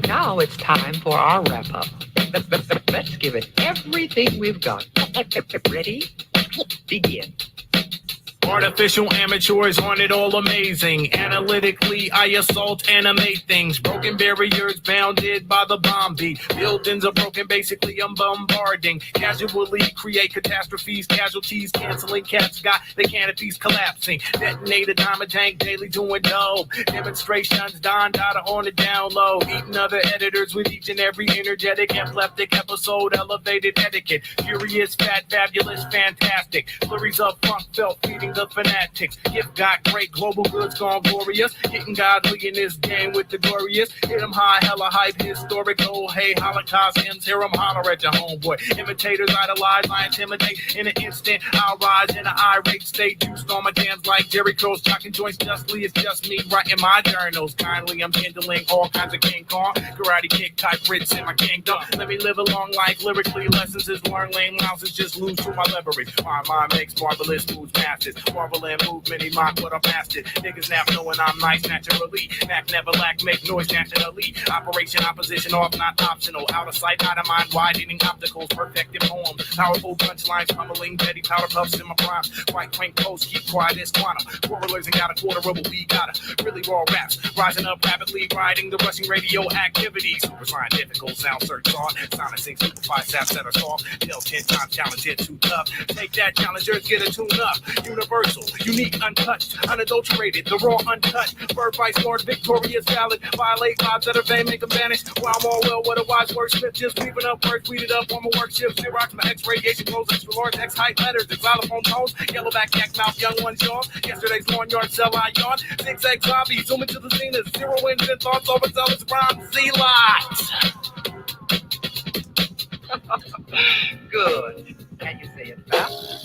Now it's time for our wrap-up. Let's give it everything we've got. Ready? Begin. Artificial amateurs aren't it all amazing? Analytically, I assault, animate things. Broken barriers bounded by the bomb beat. Buildings are broken, basically I'm bombarding. Casually create catastrophes, casualties, canceling cats got the canopies collapsing. Detonate a diamond tank daily doing dope. Demonstrations, Don Dada on the down low. Eating other editors with each and every energetic, epileptic episode. Elevated etiquette. Furious, fat, fabulous, fantastic. Flurries of funk felt feeding the fanatics. Gift got great, global goods gone glorious. Getting godly in this game with the glorious. Hit 'em high, hella hype, historical. Hey, Holocaust hymns, hear 'em holler at your homeboy. Imitators idolize, I intimidate. In an instant, I'll rise in an irate state. Juiced on my jams like Jerry Curls. Jocking joints justly, it's just me writing my journals. Kindly, I'm kindling all kinds of King Kong. Karate kick type Brits in my kingdom. Let me live a long life, lyrically lessons is learn. Lame louses just lose to my leverage. My mind makes marvelous moves masters. Marveling movement, he mock what I mastered. Niggas now knowing I'm nice naturally. Mac never lack, make noise nationally. Operation opposition off, not optional. Out of sight, out of mind, widening opticals, perfected poems. Powerful punchlines, pummeling, petty powder puffs in my prime. White quaint posts, keep quiet as quantum. Quarrelers and got a quarter of a we got a really raw raps. Rising up rapidly, riding the rushing radio activity. Super scientific, sound search on. Sonic sing, simplify, saps that are soft. Tell 10 times challenge, it too tough. Take that challengers, get a tune up. Universal, unique, untouched, unadulterated, the raw, uncut. Bird by smart, victorious, valid. Violate lives that are vain, make them vanish. While I'm all well, what a wise wordsmith. Just weaving up words, tweeted up on my work shift. Xerox, my X-radiation grows extra large, X-height letters, xylophone tones. Yellowback, yak mouth, young ones yawn. Yesterday's lawn yard, sell I yawn. Zigzag zombie, zoom into the zenith. Zero engine thoughts, overzealous rhymes, Z-lots. Good. Can you say it fast?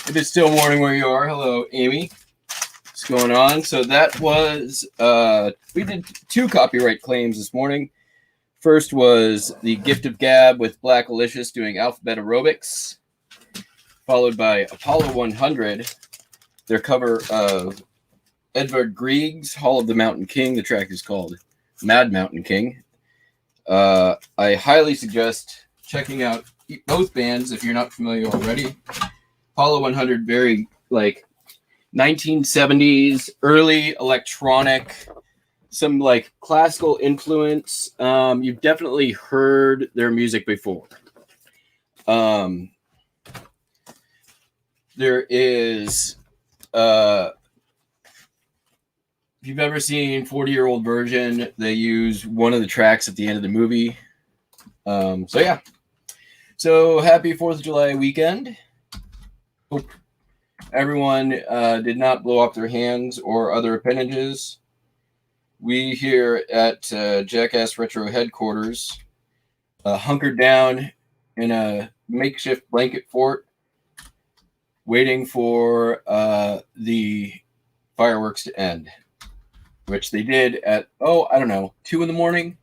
It's still morning where you are. Hello, Amy. What's going on? So that was, we did 2 copyright claims this morning. First was the Gift of Gab with Black Alicious doing Alphabet Aerobics, followed by Apollo 100, their cover of Edvard Grieg's Hall of the Mountain King. The track is called Mad Mountain King. I highly suggest checking out both bands if you're not familiar already. Apollo 100, very like 1970s, early electronic, some like classical influence. You've definitely heard their music before. There is, if you've ever seen 40-Year-Old Virgin, they use one of the tracks at the end of the movie. So yeah. So happy 4th of July weekend. Hope everyone did not blow up their hands or other appendages. We here at Jackass Retro headquarters hunkered down in a makeshift blanket fort, waiting for the fireworks to end, which they did at, 2 in the morning.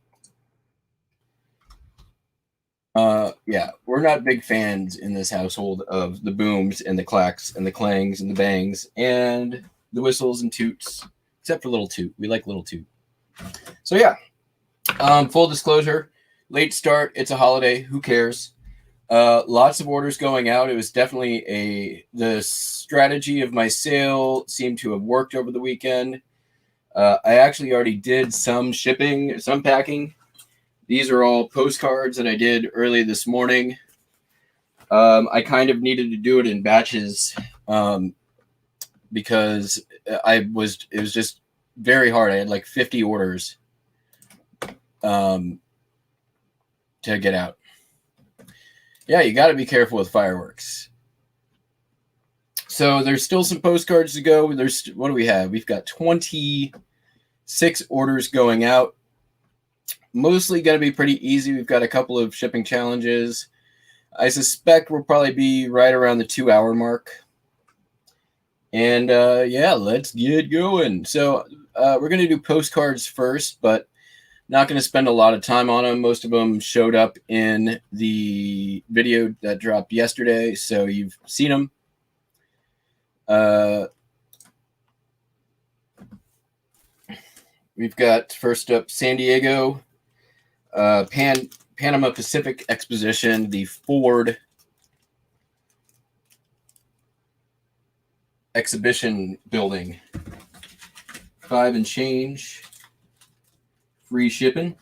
Yeah, we're not big fans in this household of the booms and the clacks and the clangs and the bangs and the whistles and toots, except for Little Toot. We like Little Toot. So yeah, full disclosure, late start. It's a holiday. Who cares? Lots of orders going out. It was definitely the strategy of my sale seemed to have worked over the weekend. I actually already did some shipping, some packing. These are all postcards that I did early this morning. I kind of needed to do it in batches because it was just very hard. I had like 50 orders to get out. Yeah, you got to be careful with fireworks. So there's still some postcards to go. What do we have? We've got 26 orders going out. Mostly going to be pretty easy. We've got a couple of shipping challenges. I suspect we'll probably be right around the 2-hour mark. And yeah, let's get going. So we're going to do postcards first, but not going to spend a lot of time on them. Most of them showed up in the video that dropped yesterday, so you've seen them. We've got first up San Diego, Panama Pacific Exposition, the Ford exhibition building. 5 and change. Free shipping.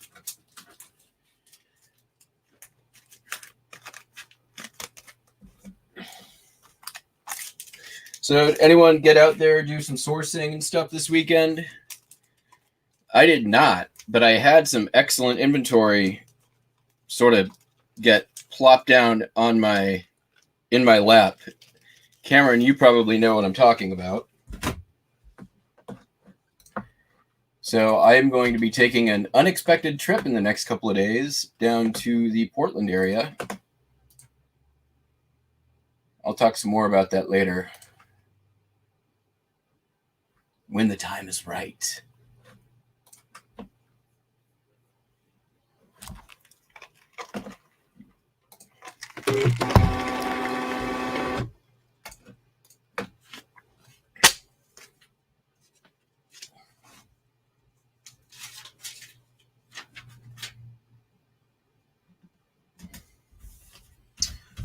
So anyone get out there, do some sourcing and stuff this weekend? I did not, but I had some excellent inventory sort of get plopped down in my lap. Cameron, you probably know what I'm talking about. So I am going to be taking an unexpected trip in the next couple of days down to the Portland area. I'll talk some more about that later, when the time is right.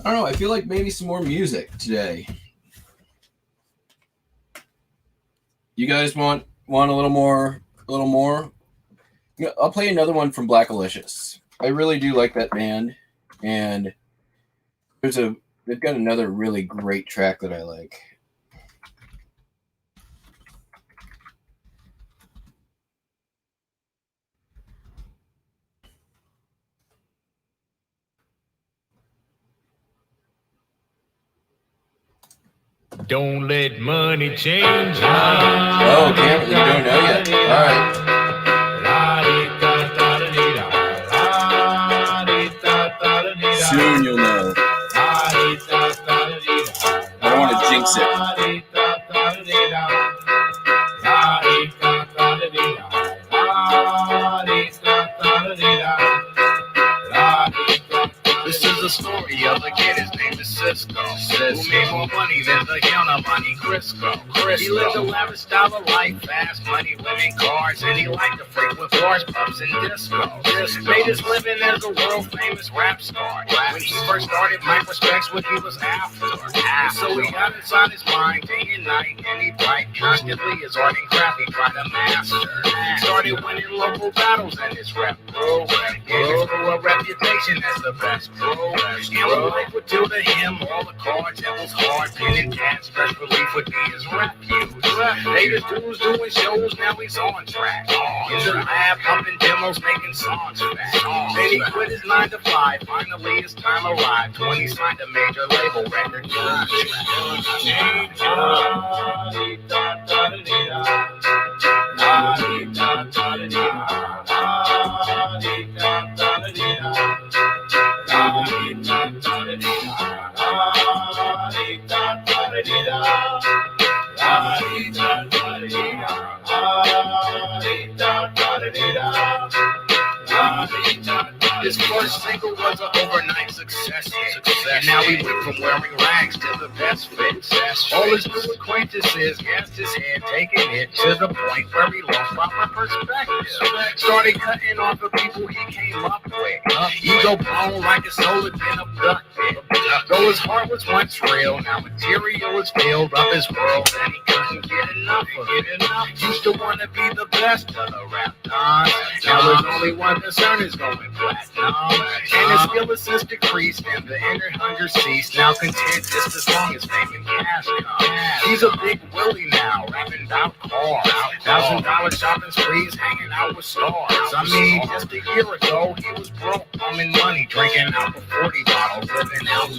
I don't know. I feel like maybe some more music today. You guys want a little more? I'll play another one from Blackalicious. I really do like that band, and they've got another really great track that I like. Don't let money change you. Oh, Cameron, you don't know yet? All right. Soon you'll know. I don't want to jinx it. This is the story of a kid, his name is Cisco, who made more money is the count of money, Crisco. He lived a lavish style of life, fast money, women, cars, and he liked to frequent bars, pubs, and discos. Made his living as a world famous rap star. When he first started, Mike respects what he was after. And so he got inside his mind day and night, and he write constantly his art and craft he tried to master. Started winning local battles and his rep grew. Gave his crew a reputation as the best crew. And when life would do to him all the cards, it was hard. Pinning cash, stress relief would be his refuge. Later dudes doing shows, now he's on track. In the lab, pumping demos, making songs back. Then he quit his 9 to 5, finally his time arrived when he signed a major label record contract. His first single was an overnight success. And now he went from wearing rags to the best fit. All his new acquaintances gassed his head, taking it to the point where he lost proper perspective. Started cutting off the people he came up with. Ego blown like his soul had been abducted. Though his heart was once real, now material was filled up his world, and he couldn't get enough of it. Used to want to be the best of the rap dons. Now his only one concern is going platinum. And his skill has since decreased, and the inner hunger ceased. Now content just as long as fame and cash come. He's a big Willie now, rapping about cars. $1,000 shopping sprees, hanging out with stars. I mean, just a year ago, he was broke, bumming money, drinking out for 40 bottles, living outdoors.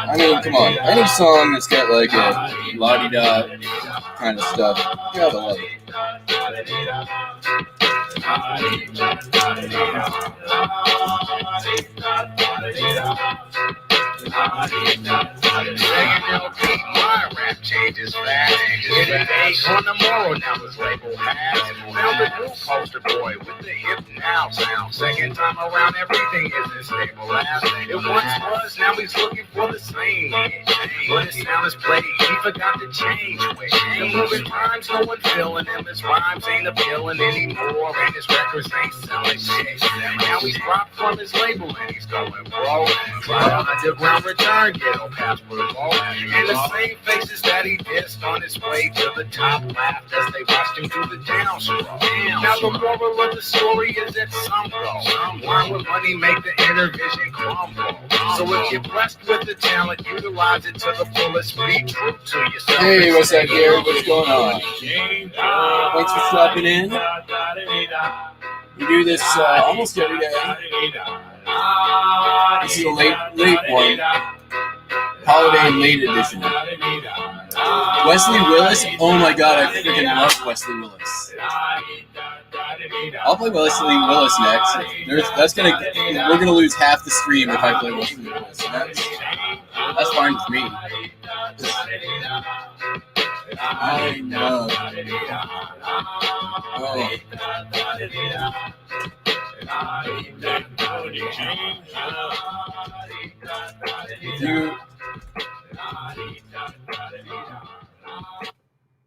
I mean, come on. Any song that's got like a la-di-da kind of stuff, you gotta love it. My rap changes fast. Hit an 8 on the moral, now his label has. Found the new poster boy with the hip now sound. Second time around, everything isn't stable as it once was. Now he's looking for the same. But his sound is played, he forgot to change with. The moving rhymes, no one feeling him. His rhymes ain't appealing anymore, and his records ain't selling shit. Now he's dropped from his label and he's going broke. Try to underground return, ghetto passport low. And the same faces that he dissed on his way to the top laughed as they watched him do the downstroke. Now the moral of the story is that some go. Why would money make the inner vision crumble? So if you're blessed with the talent, utilize it to the fullest. Be true to yourself. Hey, what's up, Gary? What's going on? Thanks for stopping in. We do this almost every day. This is a late one. Holiday late edition. Wesley Willis? Oh my god, I freaking love Wesley Willis. I'll play Wesley Willis next. We're gonna lose half the stream if I play Wesley Willis. That's fine with me. I know.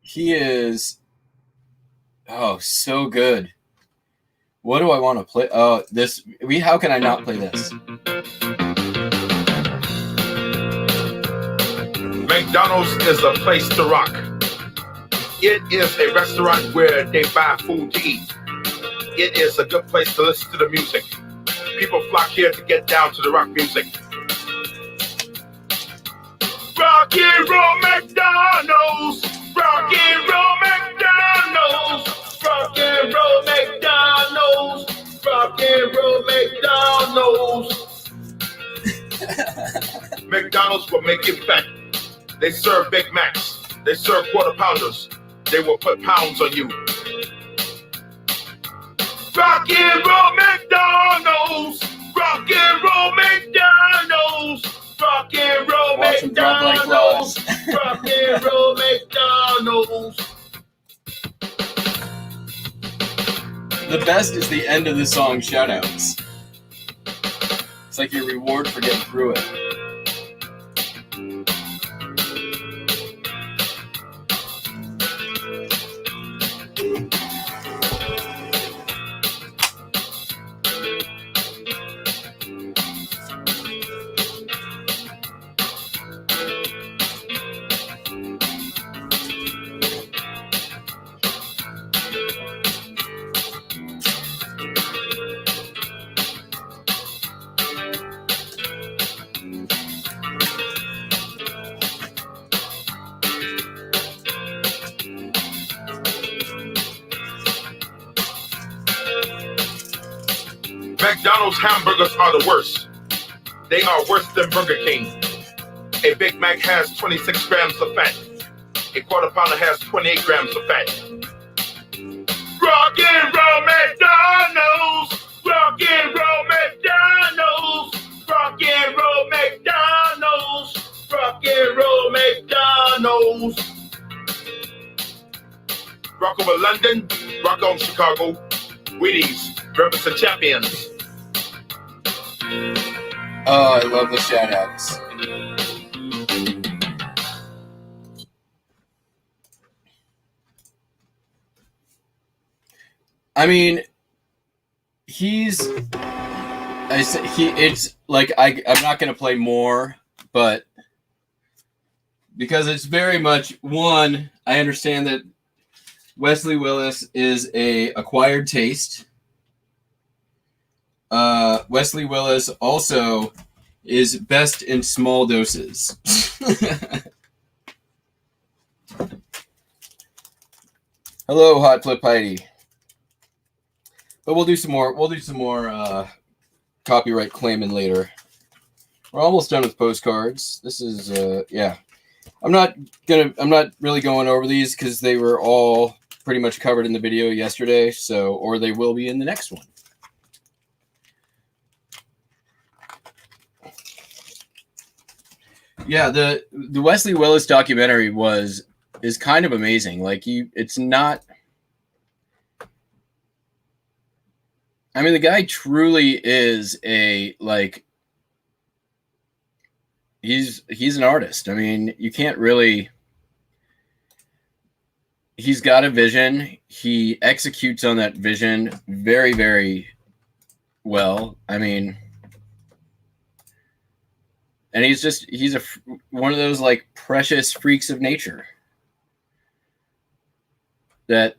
He is so good. What do I want to play? Oh, this how can I not play this? McDonald's is a place to rock. It is a restaurant where they buy food to eat. It is a good place to listen to the music. People flock here to get down to the rock music. Rock and roll McDonald's. Rock and roll McDonald's. Rock and roll McDonald's. Rock and roll McDonald's. McDonald's will make you fat. They serve Big Macs. They serve quarter pounders. They will put pounds on you. Rock and roll McDonald's. Rock and roll McDonald's. Rock and roll McDonald's. Rock and roll McDonald's. The best is the end of the song shoutouts. It's like your reward for getting through it. McDonald's hamburgers are the worst. They are worse than Burger King. A Big Mac has 26 grams of fat. A quarter pounder has 28 grams of fat. Rock and roll McDonald's. Rock and roll McDonald's. Rock and roll McDonald's. Rock and roll McDonald's. Rock over London. Rock on Chicago. Wheaties. Represent champions. Oh, I love the shoutouts. I mean, it's like I'm not going to play more, but because it's very much one, I understand that Wesley Willis is a acquired taste. Wesley Willis also is best in small doses. Hello, Hot Flip Heidi. But we'll do some more. We'll do some more copyright claiming later. We're almost done with postcards. This is yeah. I'm not really going over these because they were all pretty much covered in the video yesterday. So, or they will be in the next one. Yeah, the Wesley Willis documentary is kind of amazing. Like it's not. I mean, the guy truly is he's an artist. I mean, you can't really. He's got a vision. He executes on that vision very, very well. I mean. And he's one of those like precious freaks of nature that,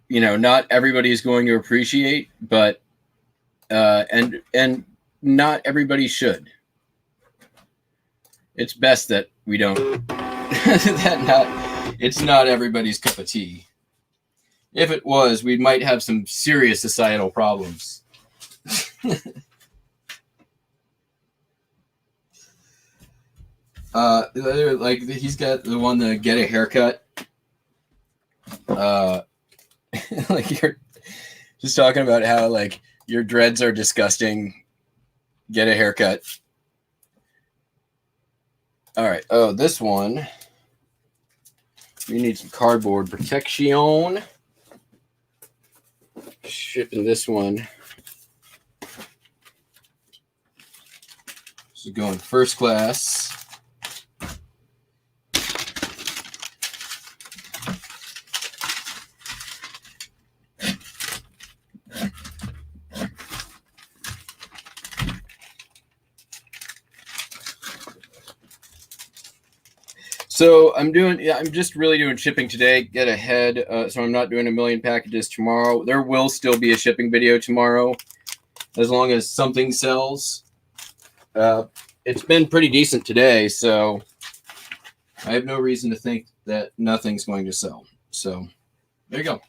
not everybody is going to appreciate, but, and not everybody should. It's best that we don't, it's not everybody's cup of tea. If it was, we might have some serious societal problems. Like he's got the one to get a haircut. Like you're just talking about how like your dreads are disgusting. Get a haircut. All right. Oh, this one. We need some cardboard protection. Shipping this one. This is going first class. So I'm just really doing shipping today. Get ahead. So I'm not doing a million packages tomorrow. There will still be a shipping video tomorrow, as long as something sells. It's been pretty decent today, so I have no reason to think that nothing's going to sell. So there you go.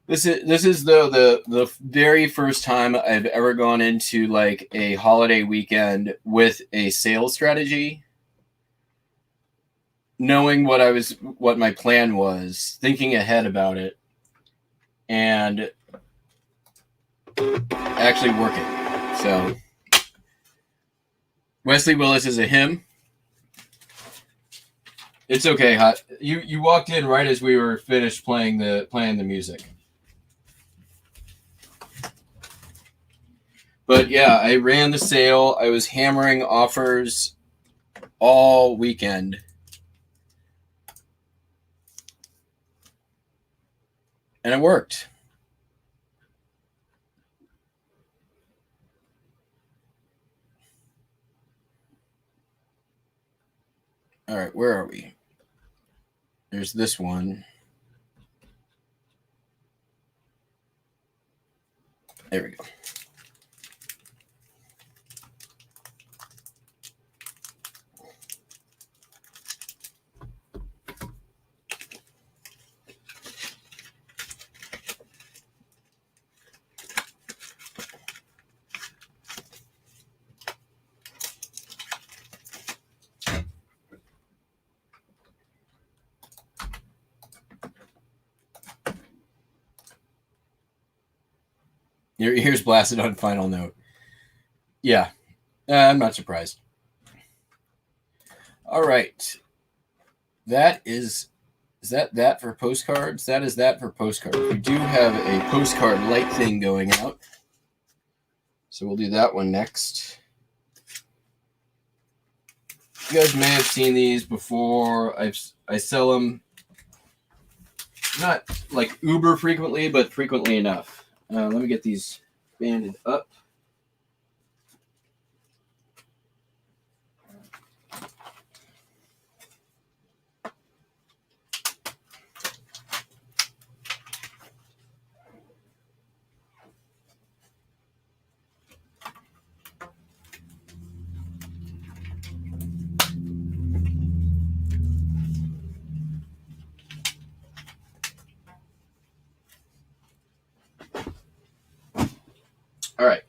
This is though the very first time I've ever gone into like a holiday weekend with a sales strategy, knowing what my plan was, thinking ahead about it, and actually work it. So Wesley Willis is a him. It's okay, Hot. You walked in right as we were finished playing the music. But yeah, I ran the sale. I was hammering offers all weekend. And it worked. All right, where are we? There's this one. There we go. Here's blasted on final note. Yeah, I'm not surprised. All right. That is that for postcards? That is that for postcards. We do have a postcard light thing going out. So we'll do that one next. You guys may have seen these before. I sell them not like uber frequently, but frequently enough. Let me get these banded up. All right.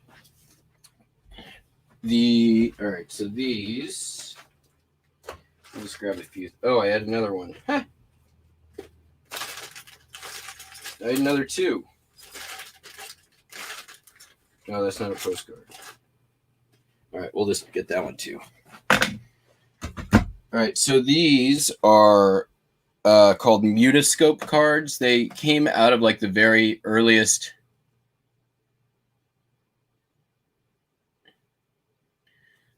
All right, so these, I'll just grab a few. Oh, I had another one. Huh. I had another two. No, that's not a postcard. All right, we'll just get that one too. All right, so these are called Mutascope cards. They came out of like the very earliest.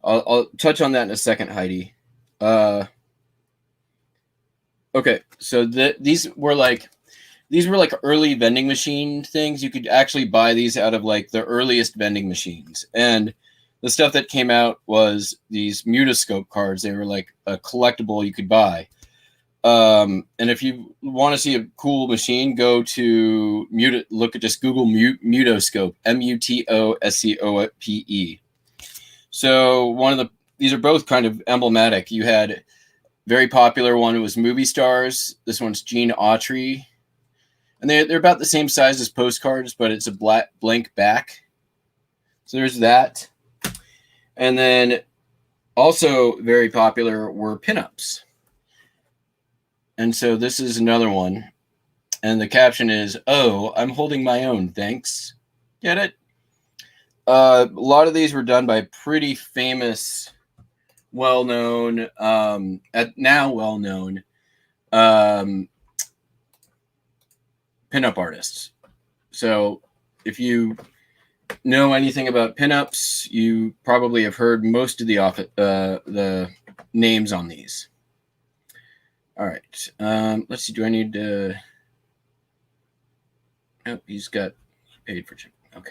I'll touch on that in a second, Heidi. Okay, so these were like early vending machine things. You could actually buy these out of like the earliest vending machines. And the stuff that came out was these Mutascope cards. They were like a collectible you could buy. And if you want to see a cool machine, go to just Google Mutascope, Mutoscope. So these are both kind of emblematic. You had very popular one was Movie Stars. This one's Gene Autry. And they're about the same size as postcards, but it's a blank back. So there's that. And then also very popular were pinups. And so this is another one. And the caption is, "Oh, I'm holding my own, thanks." Get it? A lot of these were done by pretty famous, well-known, well-known pinup artists. So if you know anything about pinups, you probably have heard most of the names on these. All right. Let's see. Do I need to? Nope. He's got paid for chicken. Okay.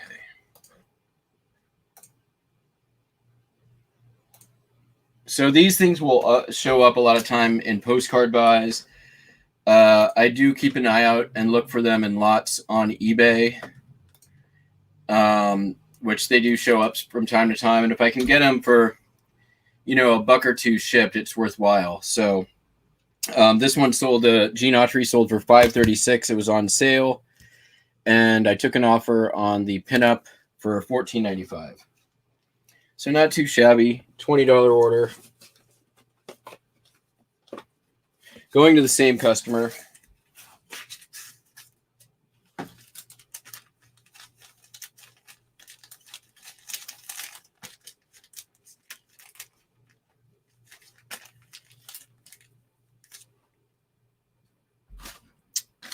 So these things will show up a lot of time in postcard buys. I do keep an eye out and look for them in lots on eBay, which they do show up from time to time. And if I can get them for, a buck or two shipped, it's worthwhile. So this one sold, Gene Autry sold for $5.36. It was on sale. And I took an offer on the pinup for $14.95. So not too shabby. $20 order. Going to the same customer.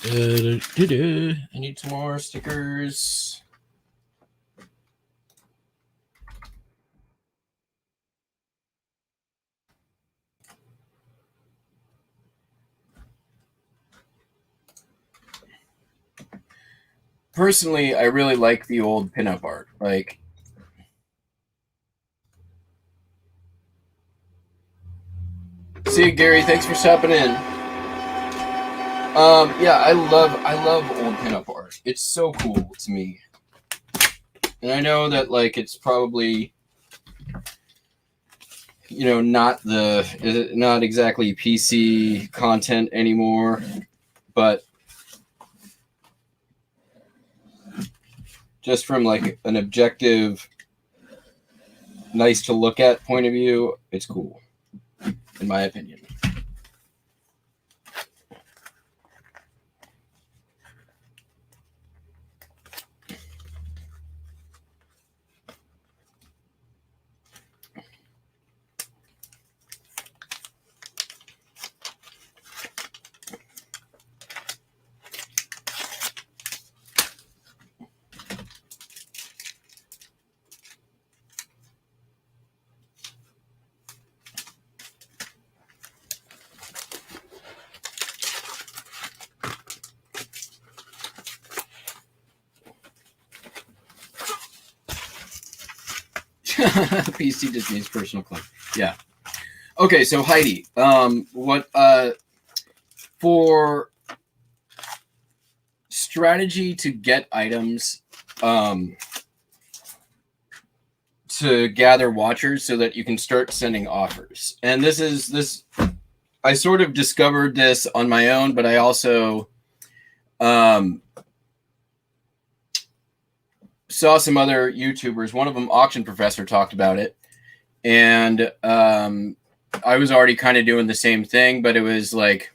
I need some more stickers. Personally, I really like the old pinup art. Like, see you, Gary. Thanks for stopping in. Yeah, I love old pinup art. It's so cool to me. And I know that like it's probably, you know, not exactly PC content anymore, but just from like an objective, nice to look at point of view, it's cool, in my opinion. PC Disney's personal club. Yeah. Okay, so Heidi, what for strategy to get items, to gather watchers so that you can start sending offers. And this I sort of discovered this on my own, but I also saw some other YouTubers. One of them, Auction Professor, talked about it, and I was already kind of doing the same thing, but it was like,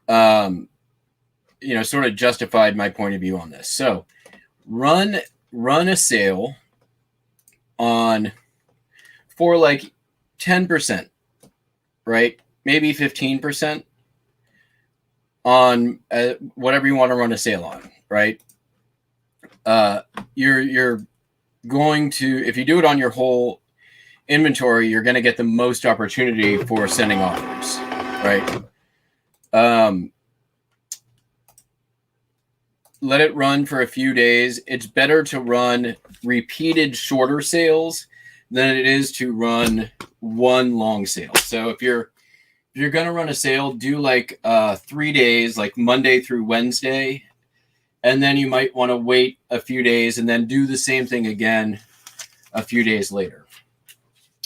you know, sort of justified my point of view on this. So run a sale on for like 10%, right? Maybe 15% on whatever you want to run a sale on, right? You're going to, if you do it on your whole inventory, you're going to get the most opportunity for sending offers, right? Let it run for a few days. It's better to run repeated shorter sales than it is to run one long sale. So if you're going to run a sale, do like 3 days, like Monday through Wednesday, and then you might want to wait a few days and then do the same thing again a few days later.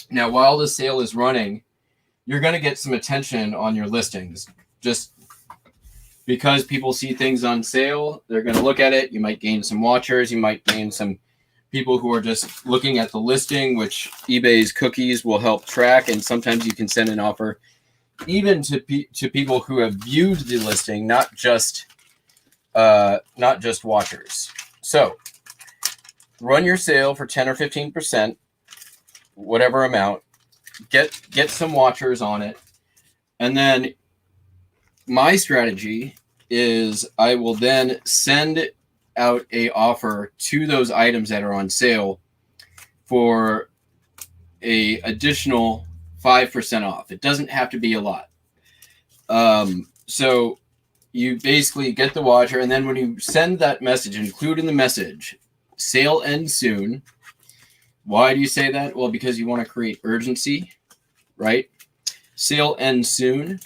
Now, while the sale is running, you're going to get some attention on your listings. Just because people see things on sale, they're going to look at it. You might gain some watchers. You might gain some people who are just looking at the listing, which eBay's cookies will help track. And sometimes you can send an offer even to people who have viewed the listing, not just watchers. So run your sale for 10 or 15%, whatever amount. Get some watchers on it, and then my strategy is I will then send out a offer to those items that are on sale for a additional 5% off. It doesn't have to be a lot. So you basically get the watcher, and then when you send that message, include in the message, sale ends soon. Why do you say that? Well, because you want to create urgency, right? Sale ends soon.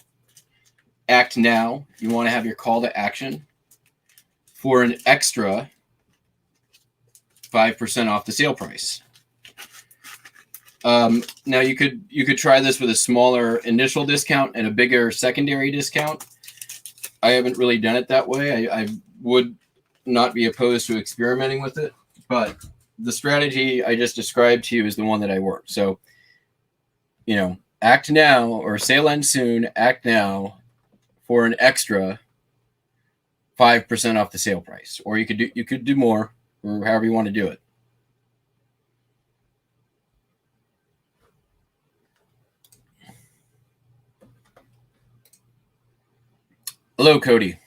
Act now. You want to have your call to action for an extra 5% off the sale price. Now you could try this with a smaller initial discount and a bigger secondary discount. I haven't really done it that way. I would not be opposed to experimenting with it, but the strategy I just described to you is the one that I work. So, you know, act now, or sale ends soon, act now for an extra 5% off the sale price. Or you could do more, or however you want to do it. Hello, Cody.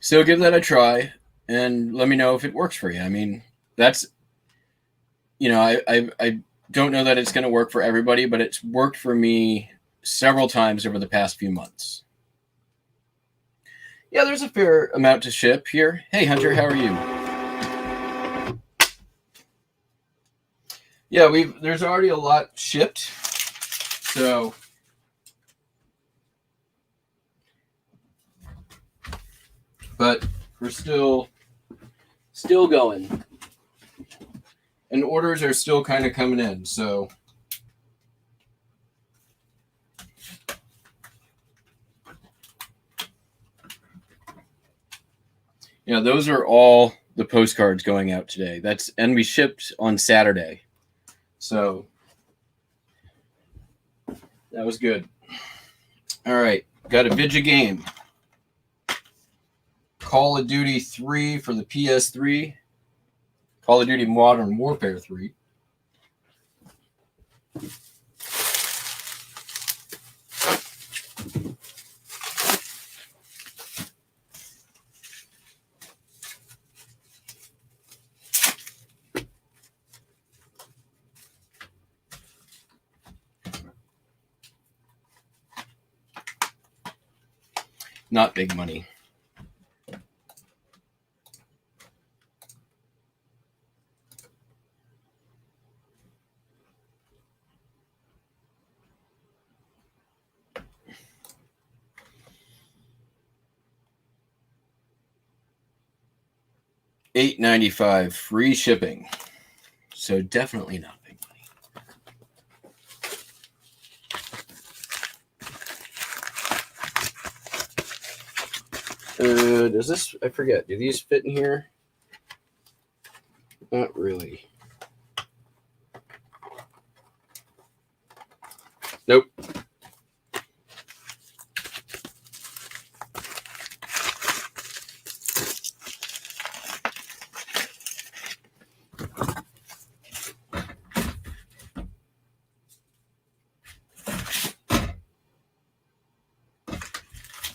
So give that a try and let me know if it works for you. I mean, that's, I don't know that it's going to work for everybody, but it's worked for me several times over the past few months. Yeah, there's a fair amount to ship here. Hey, Hunter, how are you? Yeah, there's already a lot shipped. So but we're still going. And orders are still kind of coming in, so those are all the postcards going out today. And we shipped on Saturday. So that was good. All right, got a Vidya game. Call of Duty 3 for the PS3. Call of Duty Modern Warfare 3. Not big money. $8.95 free shipping. So definitely not big money. Does this, I forget, do these fit in here? Not really. Nope.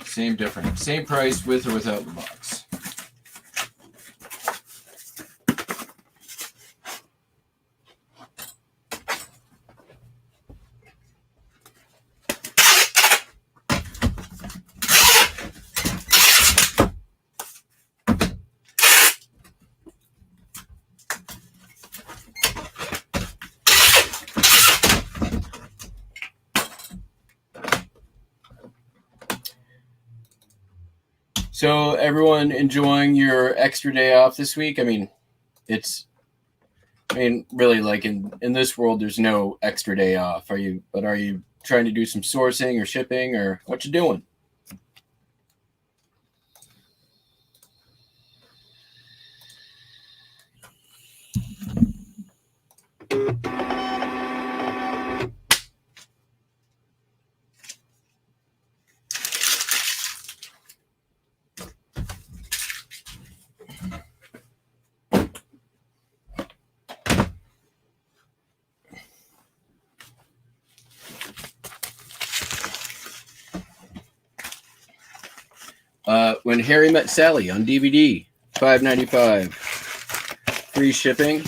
Same difference. Same price with or without the box. So everyone enjoying your extra day off this week? I mean, really, like in this world, there's no extra day off. Are you trying to do some sourcing or shipping or what you doing? When Harry Met Sally on DVD, $5.95, free shipping.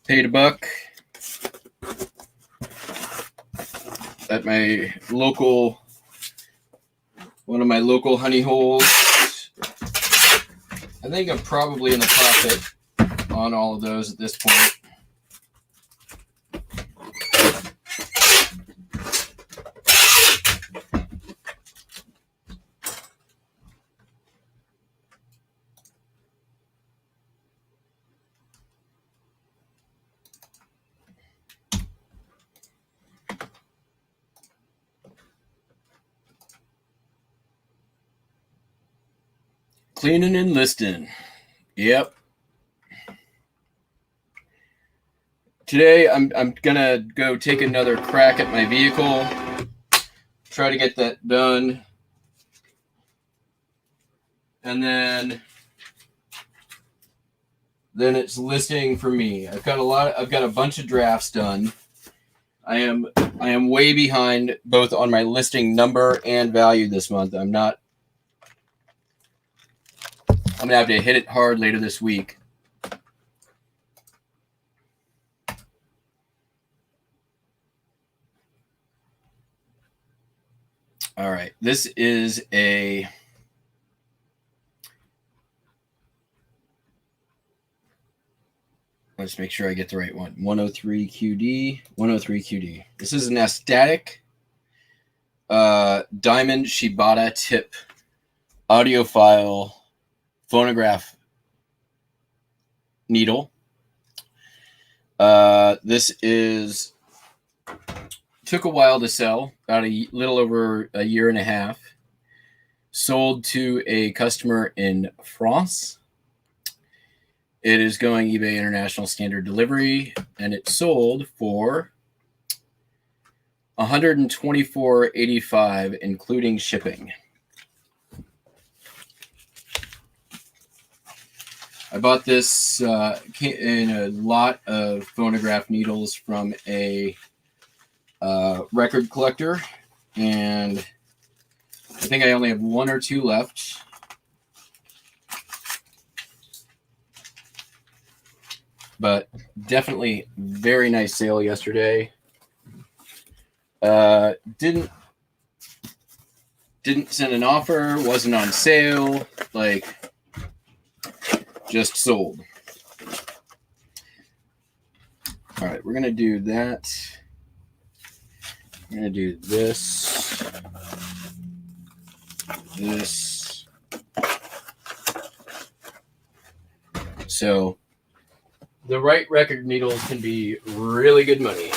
Paid $1 at one of my local honey holes. I think I'm probably in the profit on all of those at this point. Cleaning and listing. Yep. Today I'm gonna go take another crack at my vehicle. Try to get that done. And then it's listing for me. I've got a bunch of drafts done. I am way behind both on my listing number and value this month. I'm gonna have to hit it hard later this week. All right, this is a let's make sure I get the right one. 103 QD. 103 QD. This is an aesthetic diamond Shibata tip audiophile phonograph needle. This took a while to sell, about a little over a year and a half. Sold to a customer in France. It is going eBay International Standard Delivery, and it sold for $124.85, including shipping. I bought this in a lot of phonograph needles from a record collector, and I think I only have one or two left. But definitely very nice sale yesterday. Didn't send an offer, wasn't on sale, like just sold. All right, we're gonna do that. I'm gonna do this. So the right record needles can be really good money.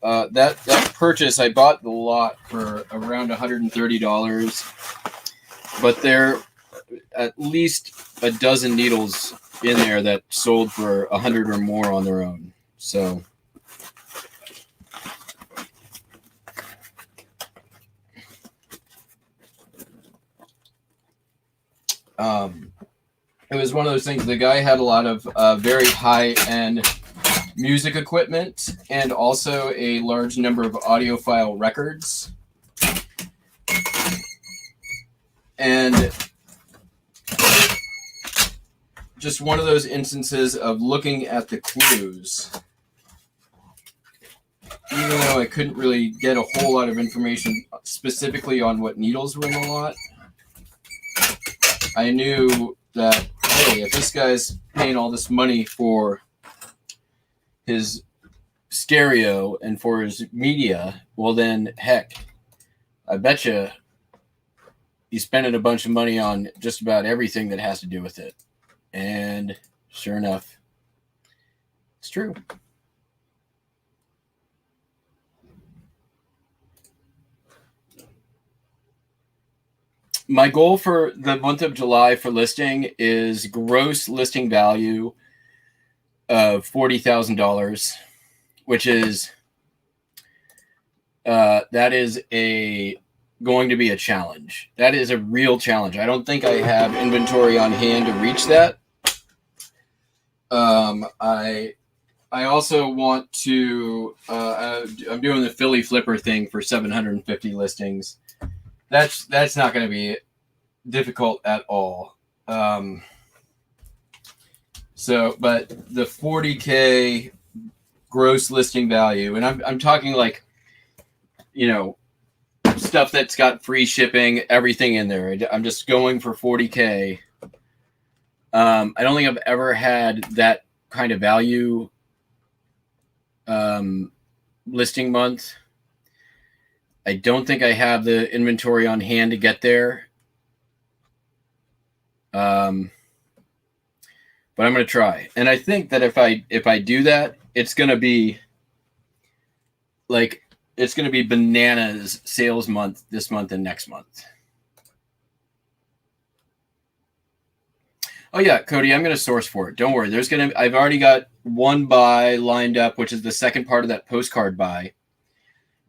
That purchase, I bought the lot for around $130, but there are at least a dozen needles in there that sold for $100 or more on their own. So it was one of those things. The guy had a lot of very high-end music equipment and also a large number of audiophile records. And just one of those instances of looking at the clues. Even though I couldn't really get a whole lot of information specifically on what needles were in the lot, I knew that, hey, if this guy's paying all this money for his stereo and for his media, well then, heck, I bet you he's spending a bunch of money on just about everything that has to do with it. And sure enough, it's true. My goal for the month of July for listing is gross listing value of $40,000, which is that is going to be a challenge. That is a real challenge. I don't think I have inventory on hand to reach that. I also want to. I'm doing the Philly Flipper thing for 750 listings. That's not going to be difficult at all. So, but the $40K gross listing value, and I'm talking like, stuff that's got free shipping, everything in there. I'm just going for $40K. I don't think I've ever had that kind of value listing month. I don't think I have the inventory on hand to get there. But I'm going to try. And I think that if I do that, it's going to be bananas sales month this month and next month. Oh yeah, Cody, I'm gonna source for it. Don't worry. I've already got one buy lined up, which is the second part of that postcard buy.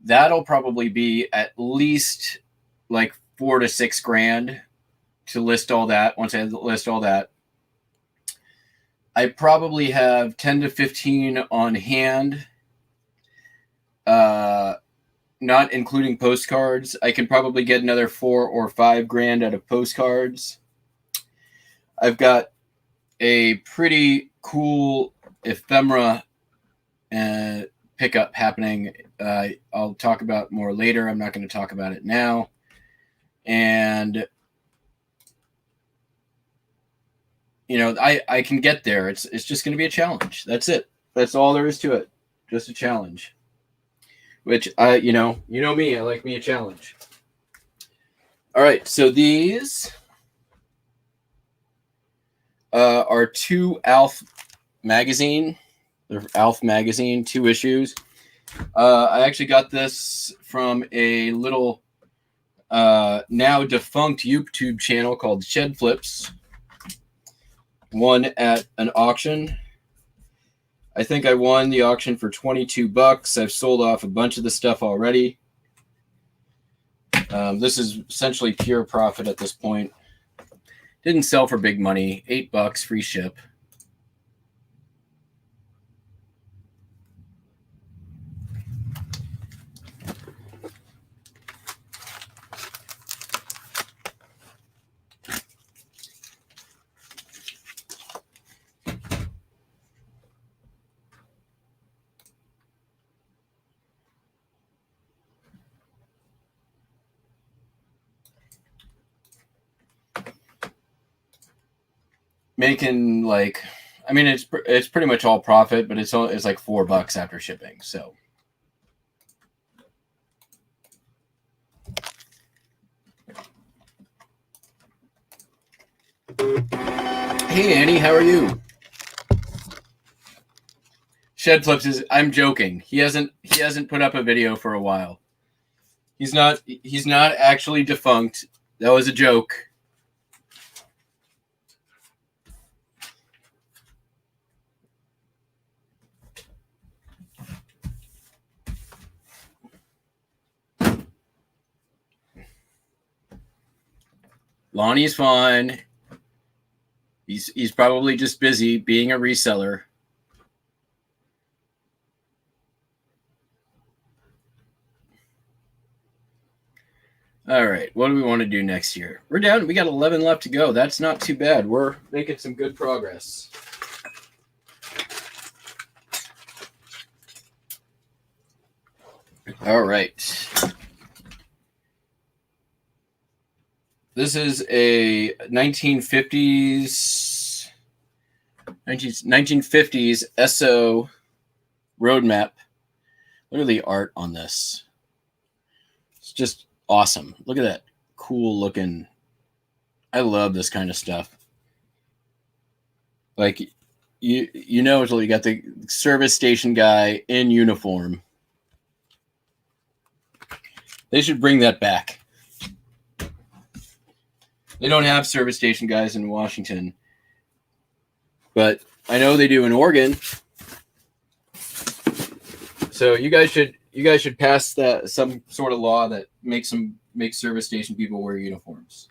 That'll probably be at least like $4 to $6 grand to list all that. Once I list all that, I probably have 10 to 15 on hand. Not including postcards. I can probably get another 4 or 5 grand out of postcards. I've got a pretty cool ephemera pickup happening. I'll talk about more later. I'm not going to talk about it now. And you know, I can get there. It's just going to be a challenge. That's it. That's all there is to it. Just a challenge. Which you know me. I like me a challenge. All right. So these are 2 ALF magazine. They're ALF magazine, 2 issues. I actually got this from a little now defunct YouTube channel called Shed Flips. Won at an auction. I think I won the auction for $22. I've sold off a bunch of the stuff already. This is essentially pure profit at this point. Didn't sell for big money. $8, free ship. Making like, I mean, it's pretty much all profit, but it's like $4 after shipping. So hey Annie, how are you? Shed Flips is, I'm joking. He hasn't put up a video for a while. He's not actually defunct. That was a joke. Lonnie's fine. He's probably just busy being a reseller. All right, what do we want to do next year? We're down. We got 11 left to go. That's not too bad. We're making some good progress. All right. This is a 1950s SO roadmap. Look at the art on this. It's just awesome. Look at that cool looking. I love this kind of stuff. Like you know, you got the service station guy in uniform. They should bring that back. They don't have service station guys in Washington, but I know they do in Oregon. So you guys should pass that some sort of law that makes service station people wear uniforms.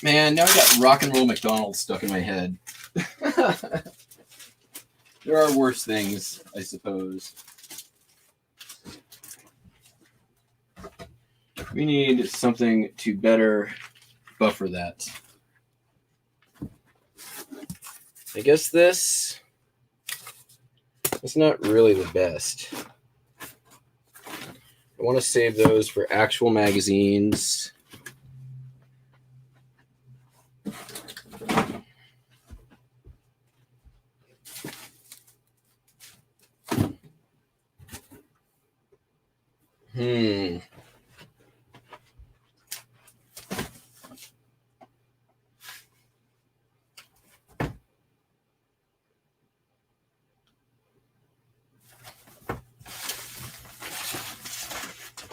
Man, now I got Rock and Roll McDonald's stuck in my head. There are worse things, I suppose. We need something to better buffer that. I guess this is not really the best. I want to save those for actual magazines. Mm.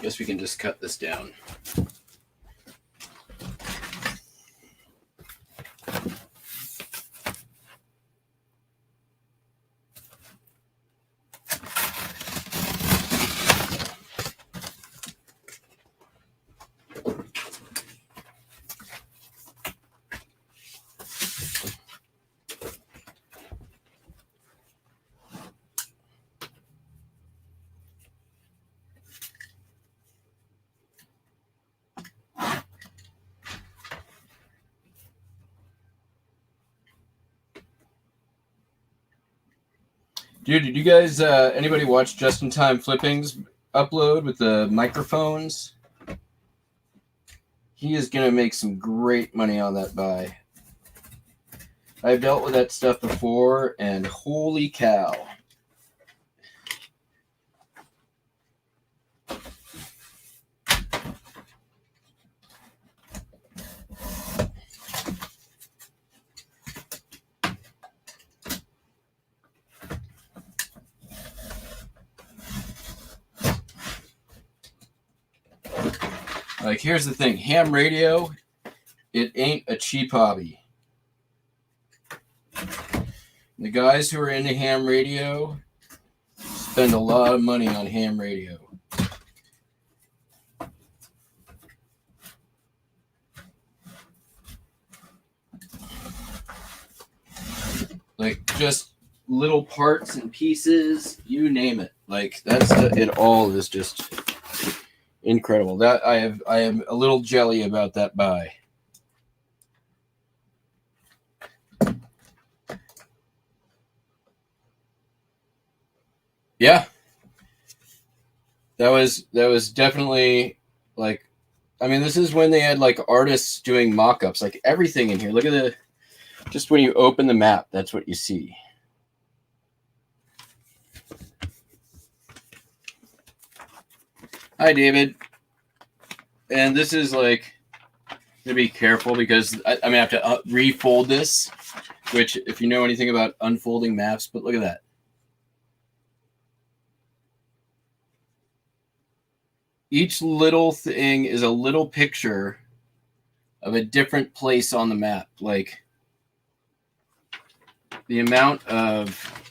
Guess we can just cut this down. Dude, did you guys, anybody watch Just in Time Flipping's upload with the microphones? He is going to make some great money on that buy. I've dealt with that stuff before, and holy cow. Like, here's the thing. Ham radio, it ain't a cheap hobby. The guys who are into ham radio spend a lot of money on ham radio. Like, just little parts and pieces, you name it. Like, it all is just incredible. That I am a little jelly about that buy. Yeah. That was definitely, like, I mean, this is when they had like artists doing mock-ups, like everything in here. Look at just when you open the map, that's what you see. Hi, David. And this is like, to be careful because I'm gonna have to refold this, which if you know anything about unfolding maps, but look at that. Each little thing is a little picture of a different place on the map. Like the amount of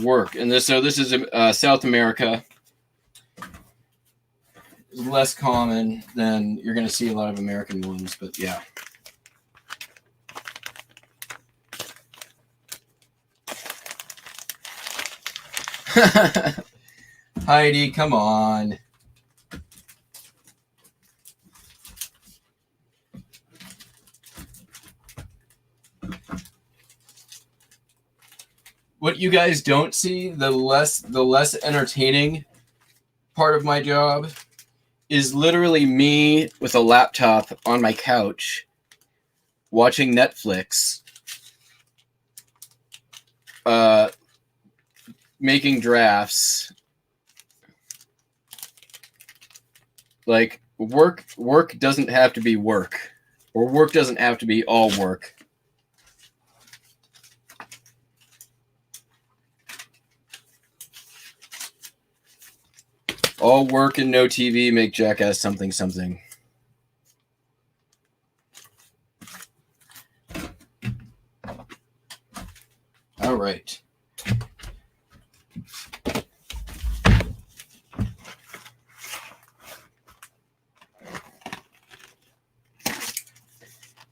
work. And this is South America. It's less common than you're going to see a lot of American ones, but yeah. Heidi, come on. What you guys don't see, the less entertaining part of my job is literally me with a laptop on my couch watching Netflix, making drafts. Like work doesn't have to be work, or work doesn't have to be all work. All work and no TV make Jackass something. All right.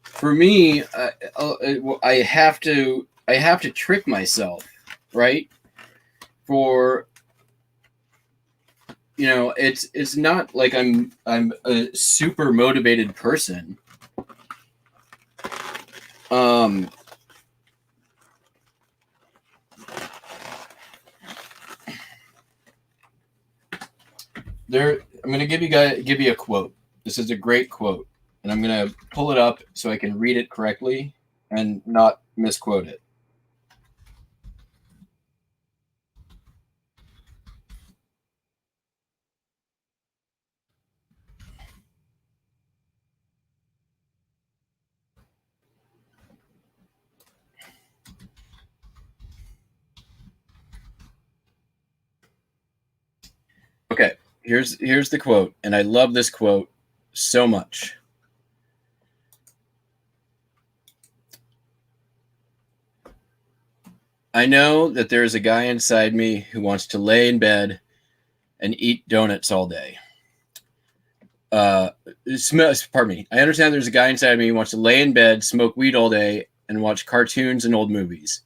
For me, I have to trick myself, right? For it's not like I'm a super motivated person. I'm gonna give you a quote. This is a great quote, and I'm gonna pull it up so I can read it correctly and not misquote it. here's the quote, and I love this quote so much. I know that there is a guy inside me who wants to lay in bed and eat donuts all day. Pardon me. I understand there's a guy inside me who wants to lay in bed, smoke weed all day, and watch cartoons and old movies.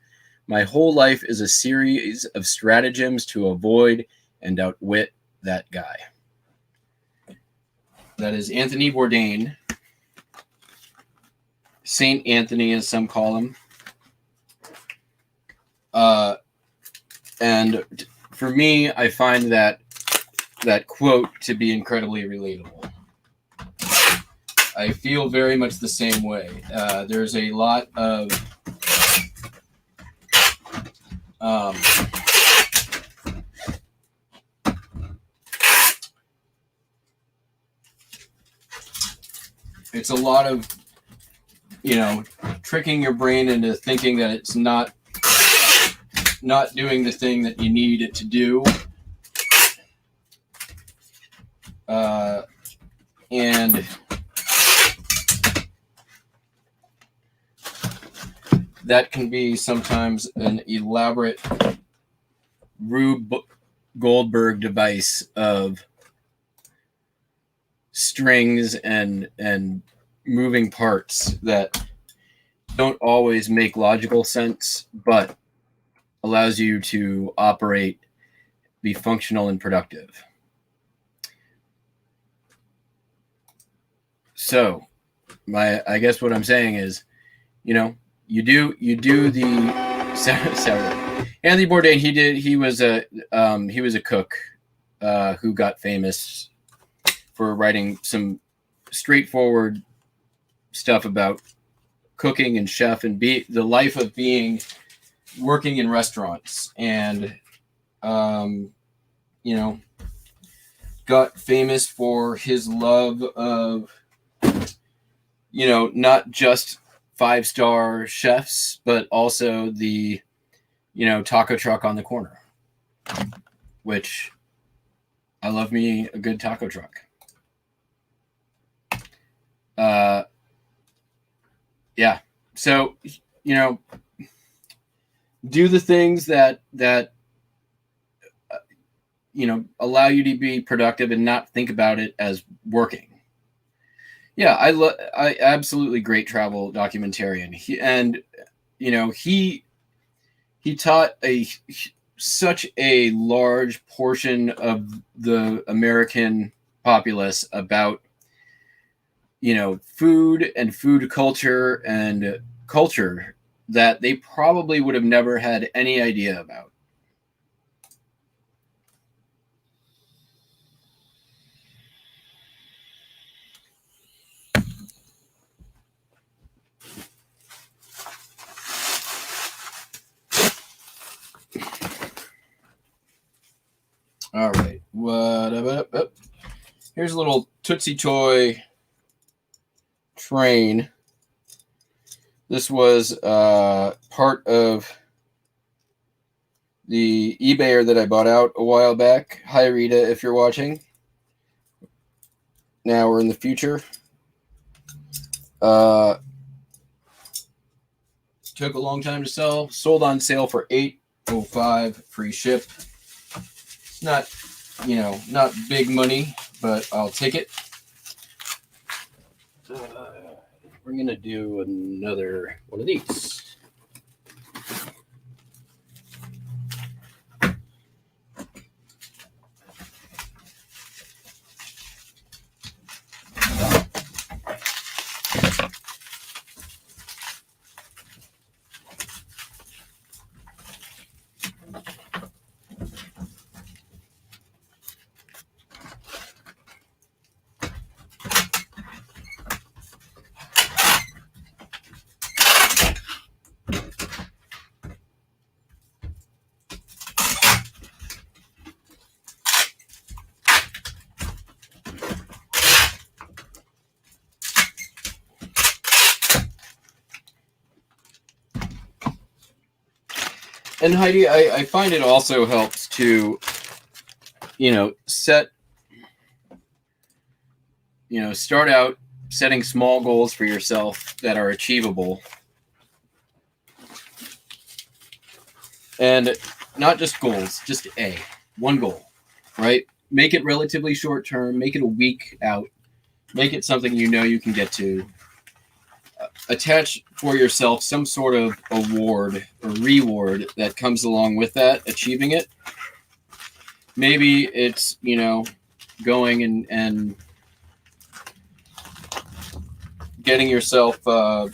My whole life is a series of stratagems to avoid and outwit that guy. That is Anthony Bourdain. Saint Anthony, as some call him. And for me, I find that quote to be incredibly relatable. I feel very much the same way. There's a lot of it's a lot of, tricking your brain into thinking that it's not doing the thing that you need it to do. And that can be sometimes an elaborate Rube Goldberg device of strings and moving parts that don't always make logical sense, but allows you to operate, be functional and productive. So, I guess what I'm saying is, you do the Saturday. Anthony Bourdain, he was a cook who got famous for writing some straightforward stuff about cooking and chef and the life of working in restaurants, and got famous for his love of not just 5-star chefs, but also the taco truck on the corner, which I love me a good taco truck. Yeah. So, do the things that allow you to be productive and not think about it as working. Yeah, I absolutely great travel documentarian. He taught such a large portion of the American populace about food and food culture and culture that they probably would have never had any idea about. All right. Here's a little Tootsie Toy train. This was part of the eBayer that I bought out a while back. Hi, Rita, if you're watching. Now we're in the future. Took a long time to sell. Sold on sale for $8.05, free ship. It's not, not big money, but I'll take it. We're going to do another one of these. And Heidi, I find it also helps to, set start out setting small goals for yourself that are achievable. And not just goals, just one goal, right? Make it relatively short term, make it a week out, make it something you can get to. Attach for yourself some sort of award or reward that comes along with that, achieving it. Maybe it's, going and getting yourself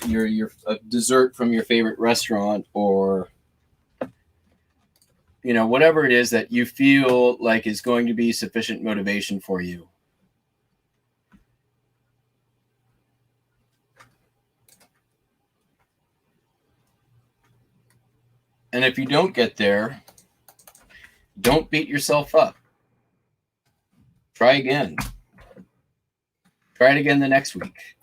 your a dessert from your favorite restaurant, or whatever it is that you feel like is going to be sufficient motivation for you. And if you don't get there, don't beat yourself up. Try again. Try it again the next week.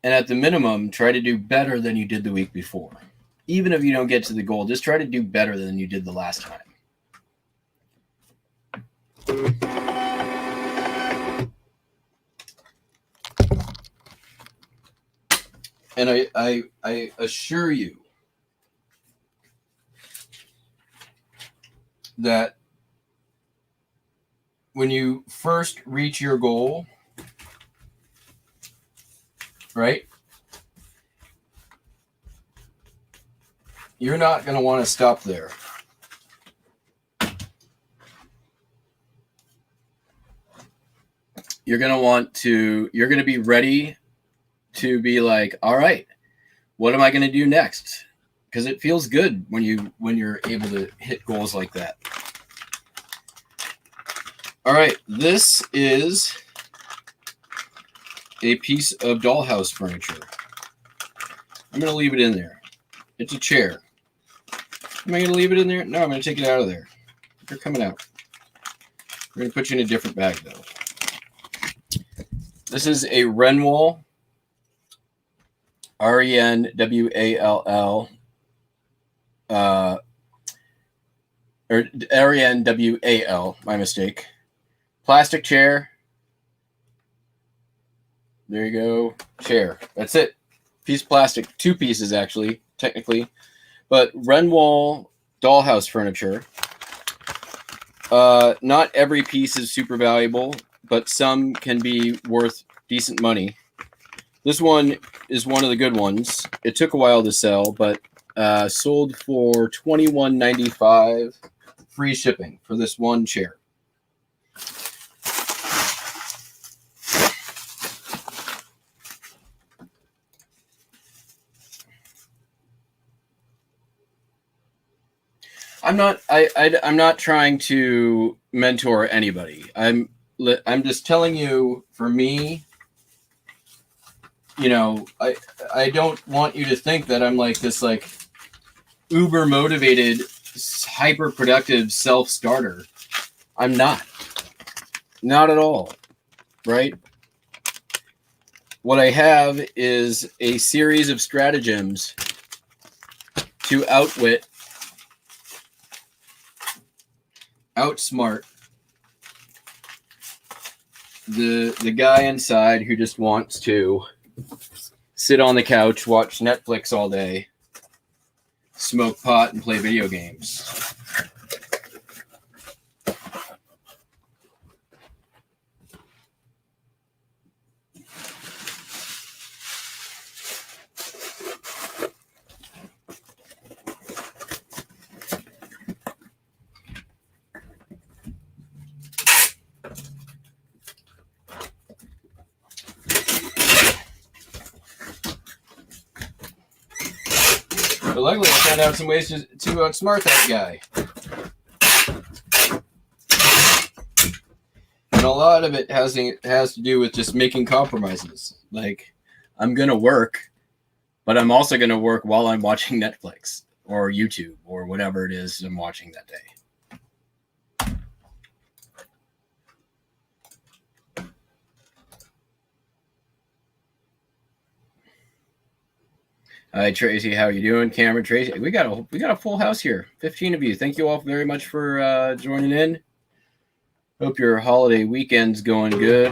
And at the minimum, try to do better than you did the week before. Even if you don't get to the goal, just try to do better than you did the last time. And I assure you that when you first reach your goal, right, you're not going to want to stop there. You're going to be ready to be like, all right, what am I going to do next? Because it feels good when you're able to hit goals like that. All right, this is a piece of dollhouse furniture. I'm going to leave it in there. It's a chair. Am I going to leave it in there? No, I'm going to take it out of there. They're coming out. We're going to put you in a different bag, though. This is a Renwall, Renwall, or Renwal, my mistake. Plastic chair. There you go. Chair. That's it. Piece of plastic. 2 pieces, actually, technically. But Renwall dollhouse furniture. Not every piece is super valuable, but some can be worth decent money. This one is one of the good ones. It took a while to sell, but sold for $21.95 free shipping for this one chair. I'm not trying to mentor anybody. I'm just telling you, for me, I don't want you to think that I'm like this like uber motivated, hyper productive self-starter. I'm not at all, right? What I have is a series of stratagems to outsmart the guy inside who just wants to sit on the couch, watch Netflix all day, smoke pot, and play video games. But luckily, I found out some ways to outsmart that guy. And a lot of it has to do with just making compromises. Like, I'm going to work, but I'm also going to work while I'm watching Netflix or YouTube or whatever it is I'm watching that day. Hi Tracy, how you doing? Cameron, Tracy, we got a full house here. 15 of you. Thank you all very much for joining in. Hope your holiday weekend's going good.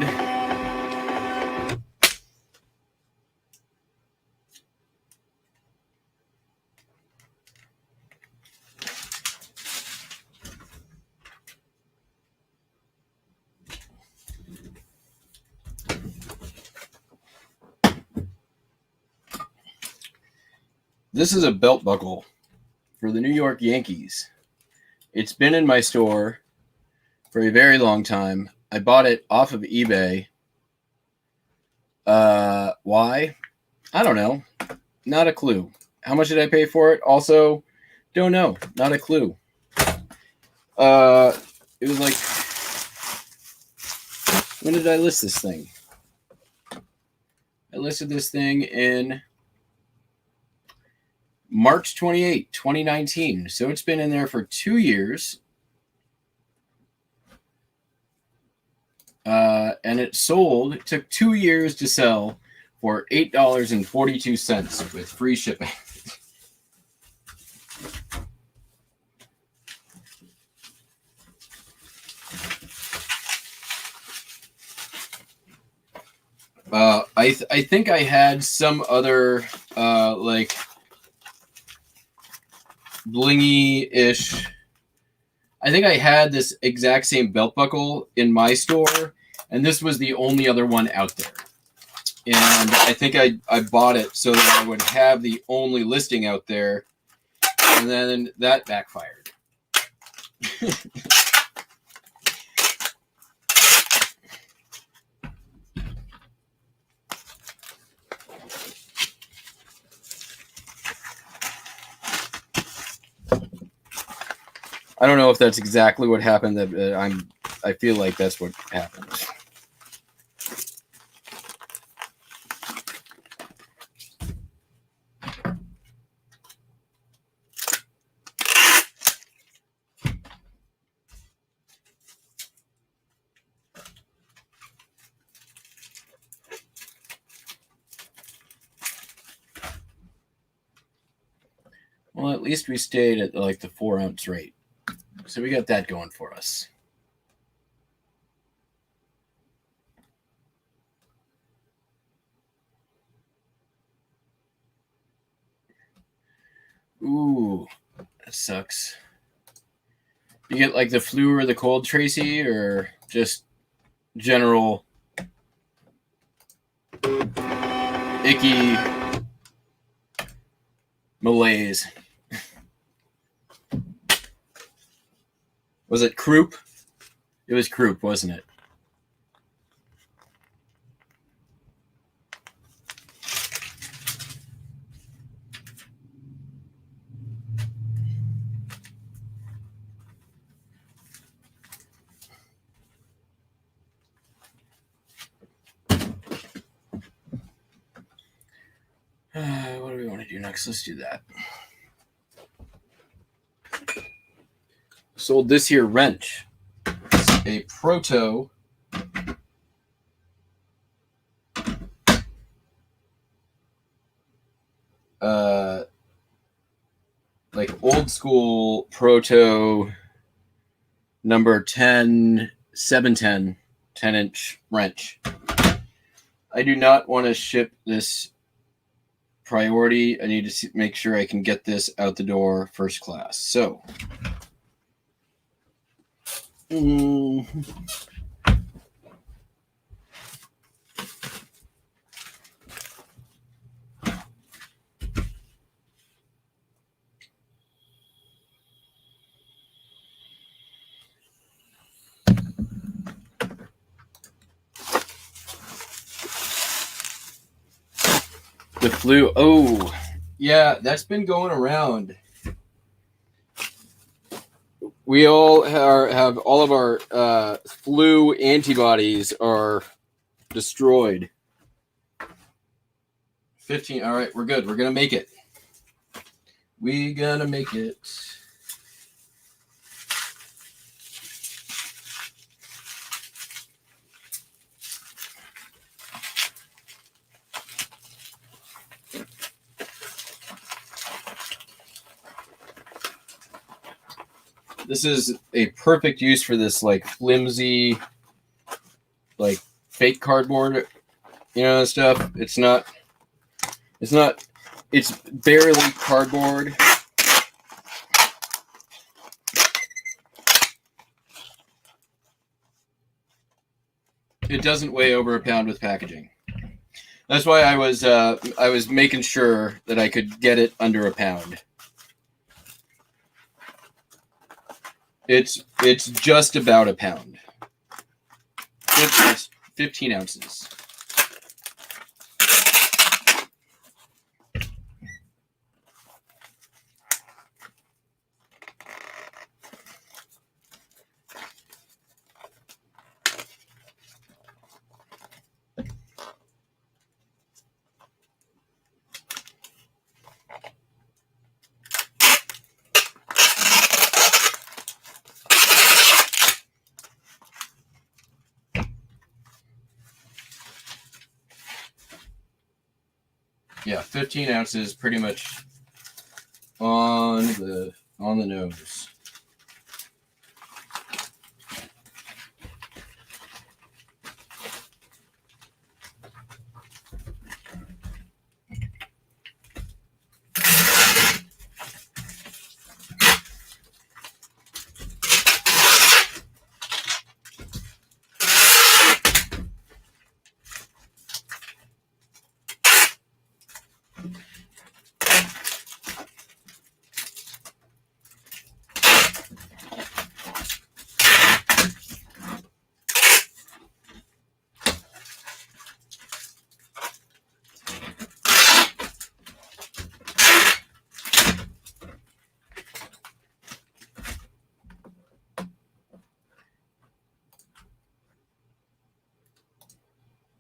This is a belt buckle for the New York Yankees. It's been in my store for a very long time. I bought it off of eBay. Why? I don't know. Not a clue. How much did I pay for it? Also, don't know. Not a clue. It was like, when did I list this thing? I listed this thing in March 28, 2019. So it's been in there for 2 years. And it sold, it took 2 years to sell for $8.42 with free shipping. I think I had some other like blingy-ish. I think I had this exact same belt buckle in my store, and this was the only other one out there. And I think I bought it so that I would have the only listing out there, and then that backfired. I don't know if that's exactly what happened. I feel like that's what happened. Well, at least we stayed at like the 4-ounce rate. So we got that going for us. Ooh, that sucks. You get like the flu or the cold, Tracy, or just general icky malaise? Was it croup? It was croup, wasn't it? What do we want to do next? Let's do that. Sold this here wrench. It's a Proto like old school Proto number 10, 710, 10-inch wrench. I do not want to ship this priority. I need to make sure I can get this out the door first class. So, the flu. Oh, yeah, that's been going around. We all have all of our flu antibodies are destroyed. 15. All right, we're good. We're gonna make it. We gonna make it. This is a perfect use for this like flimsy, like fake cardboard, stuff. It's barely cardboard. It doesn't weigh over a pound with packaging. That's why I was making sure that I could get it under a pound. It's just about a pound. It's 15 ounces. Yeah, 15 ounces, pretty much on the nose.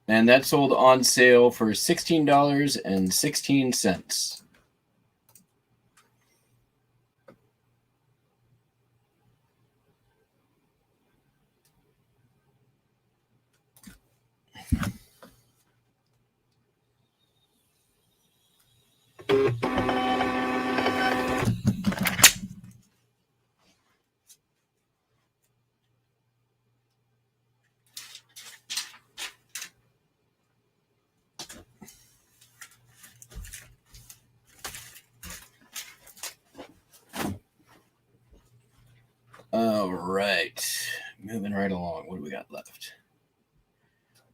And that sold on sale for $16.16. All right, moving right along. What do we got left?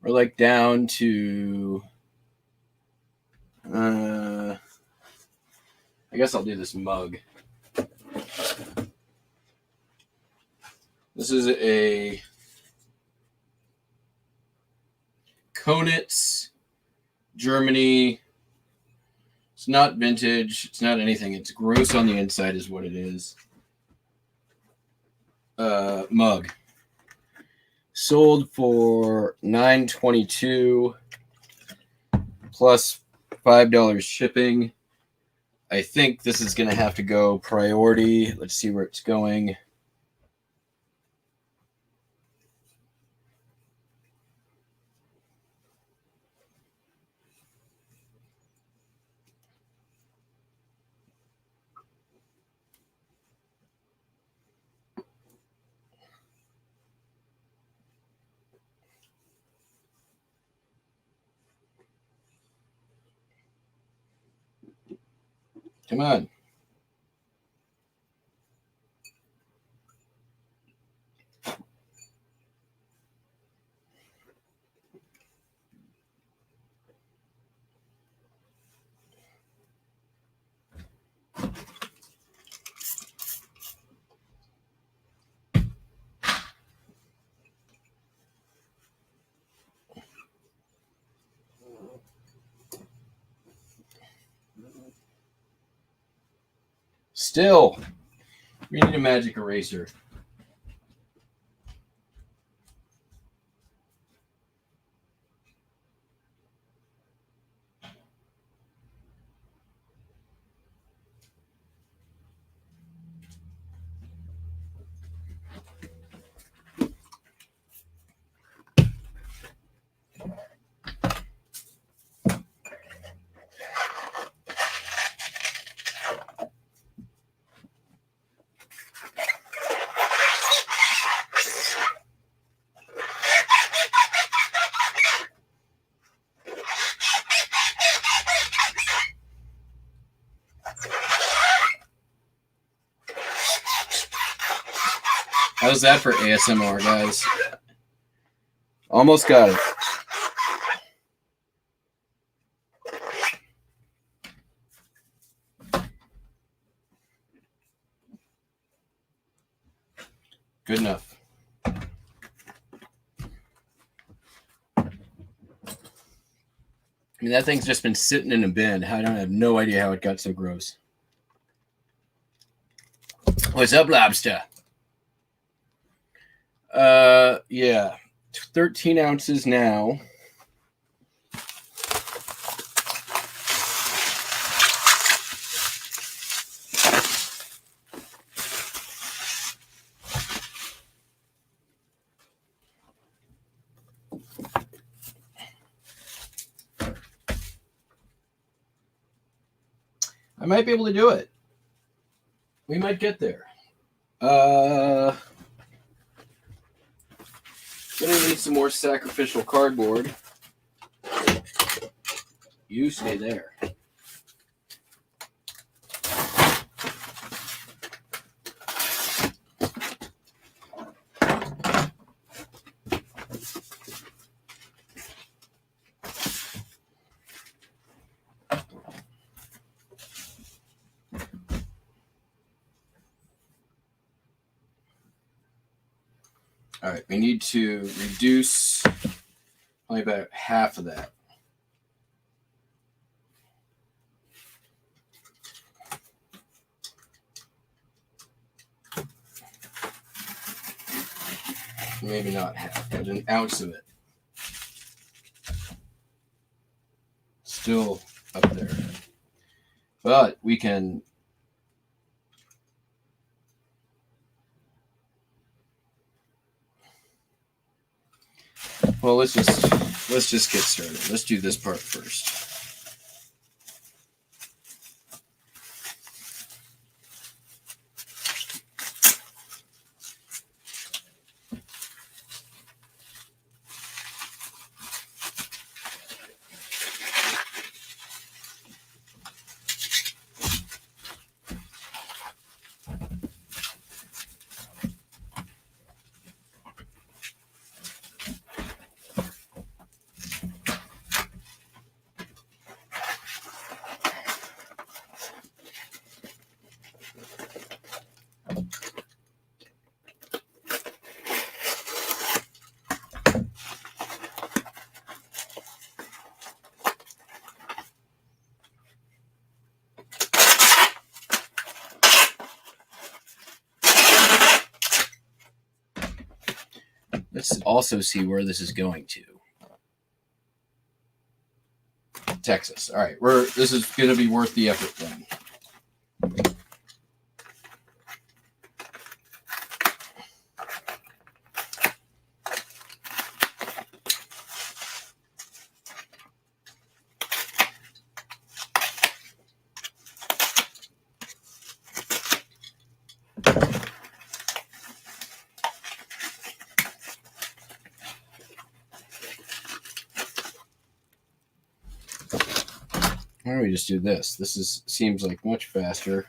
We're like down to, I guess I'll do this mug. This is a Konitz, Germany. It's not vintage. It's not anything. It's gross on the inside is what it is. Mug. Sold for $9.22 plus $5 shipping. I think this is going to have to go priority. Let's see where it's going. Come on. Still, we need a magic eraser. How's that for ASMR, guys? Almost got it. Good enough. I mean, that thing's just been sitting in a bin. I don't have no idea how it got so gross. What's up, lobster? Yeah. 13 ounces now. I might be able to do it. We might get there. Gonna need some more sacrificial cardboard. You stay there. All right, we need to reduce only about half of that. Maybe not half, but an ounce of it. Still up there. But we can well, let's just get started. Let's do this part first. Let's also see where this is going to. Texas. All right, this is going to be worth the effort then. Why don't we just do this? This seems like much faster.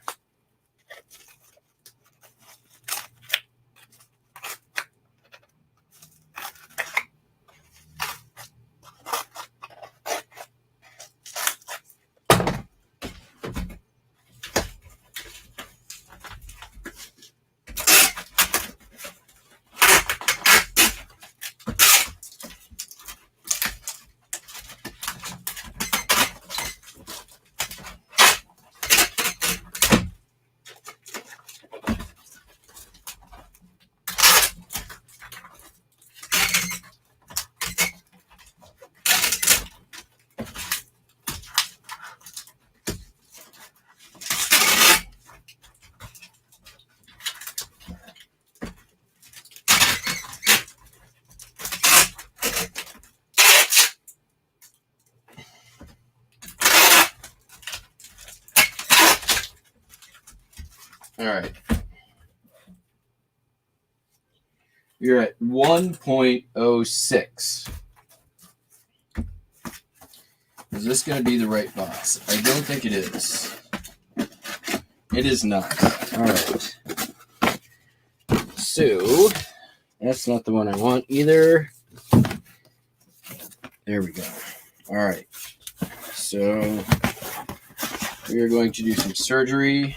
All right. You're at 1.06. Is this going to be the right box? I don't think it is. It is not. All right. So that's not the one I want either. There we go. All right. So we are going to do some surgery.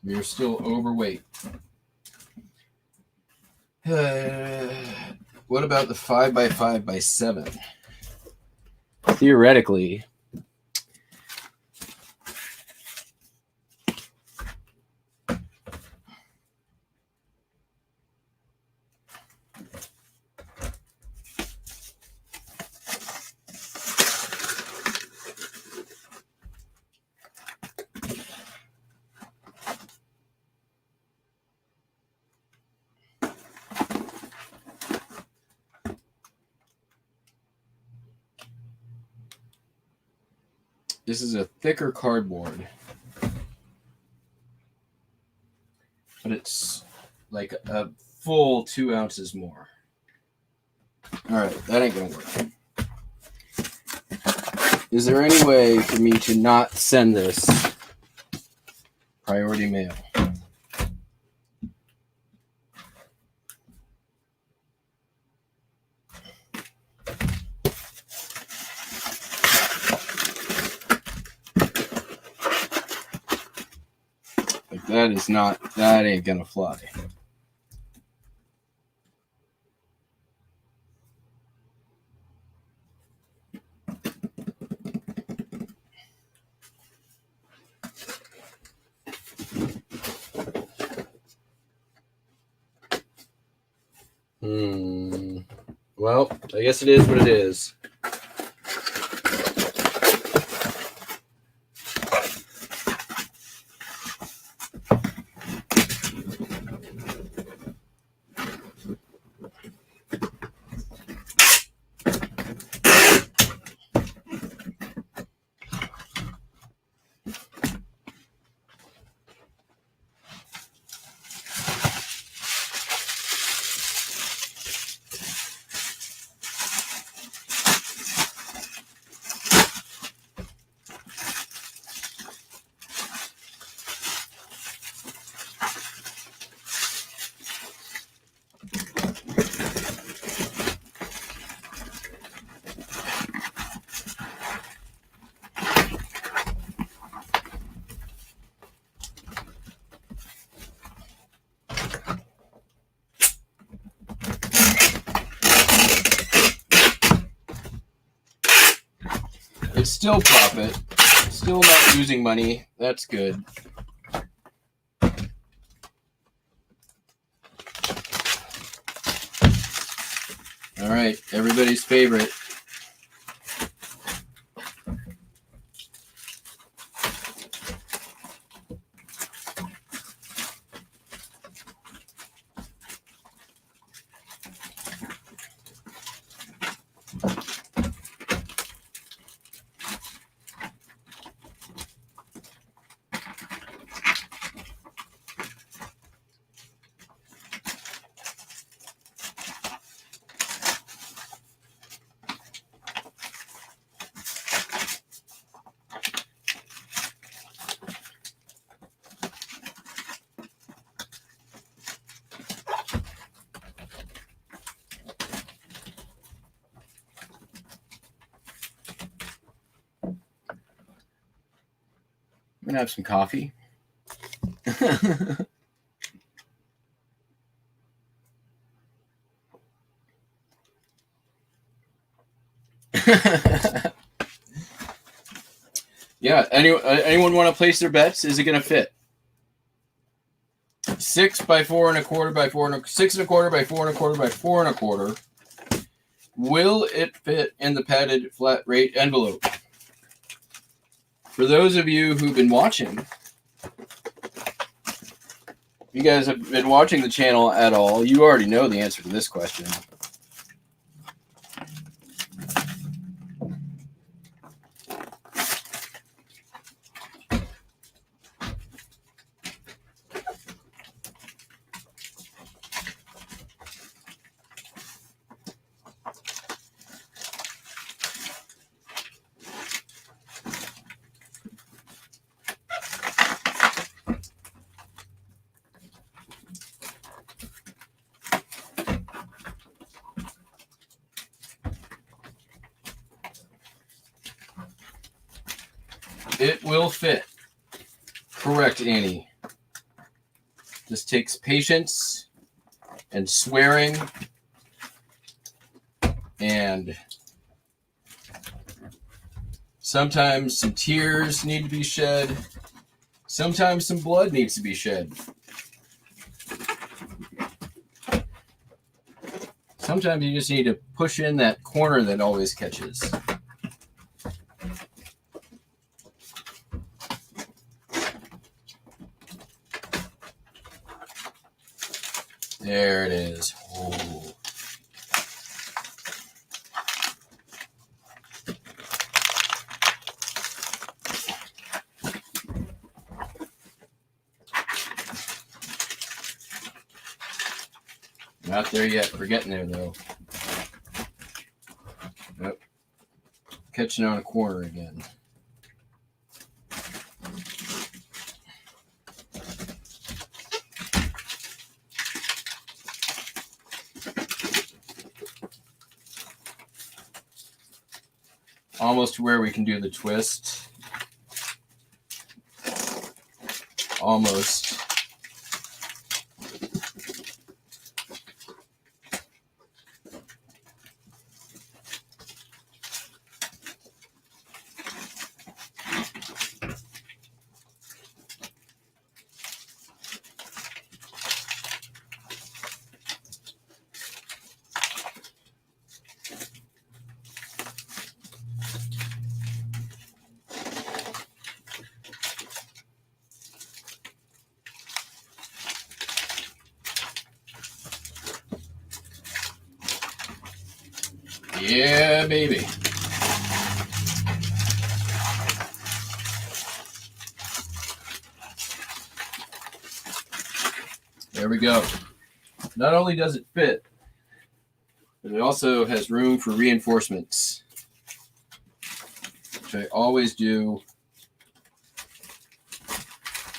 You're still overweight. What about the 5x5x7? Theoretically, this is a thicker cardboard, but it's like a full 2 ounces more. All right, that ain't gonna work. Is there any way for me to not send this priority mail? Like that ain't gonna fly. Well, I guess it is what it is. It's still profit. Still not losing money. That's good. All right, everybody's favorite. I'm gonna have some coffee. Yeah. Anyone want to place their bets? Is it gonna fit? 6 by 4 1/4 by 4 6 1/4 by 4 1/4 by 4 1/4. Will it fit in the padded flat rate envelope? For those of you who've been watching, you guys have been watching the channel at all, you already know the answer to this question. It will fit. Correct, Annie. This takes patience and swearing and sometimes some tears need to be shed. Sometimes some blood needs to be shed. Sometimes you just need to push in that corner that always catches. There it is. Oh. Not there yet. We're getting there, though. Nope. Catching on a corner again. Almost to where we can do the twist. Almost. Yeah, baby. There we go. Not only does it fit, but it also has room for reinforcements, which I always do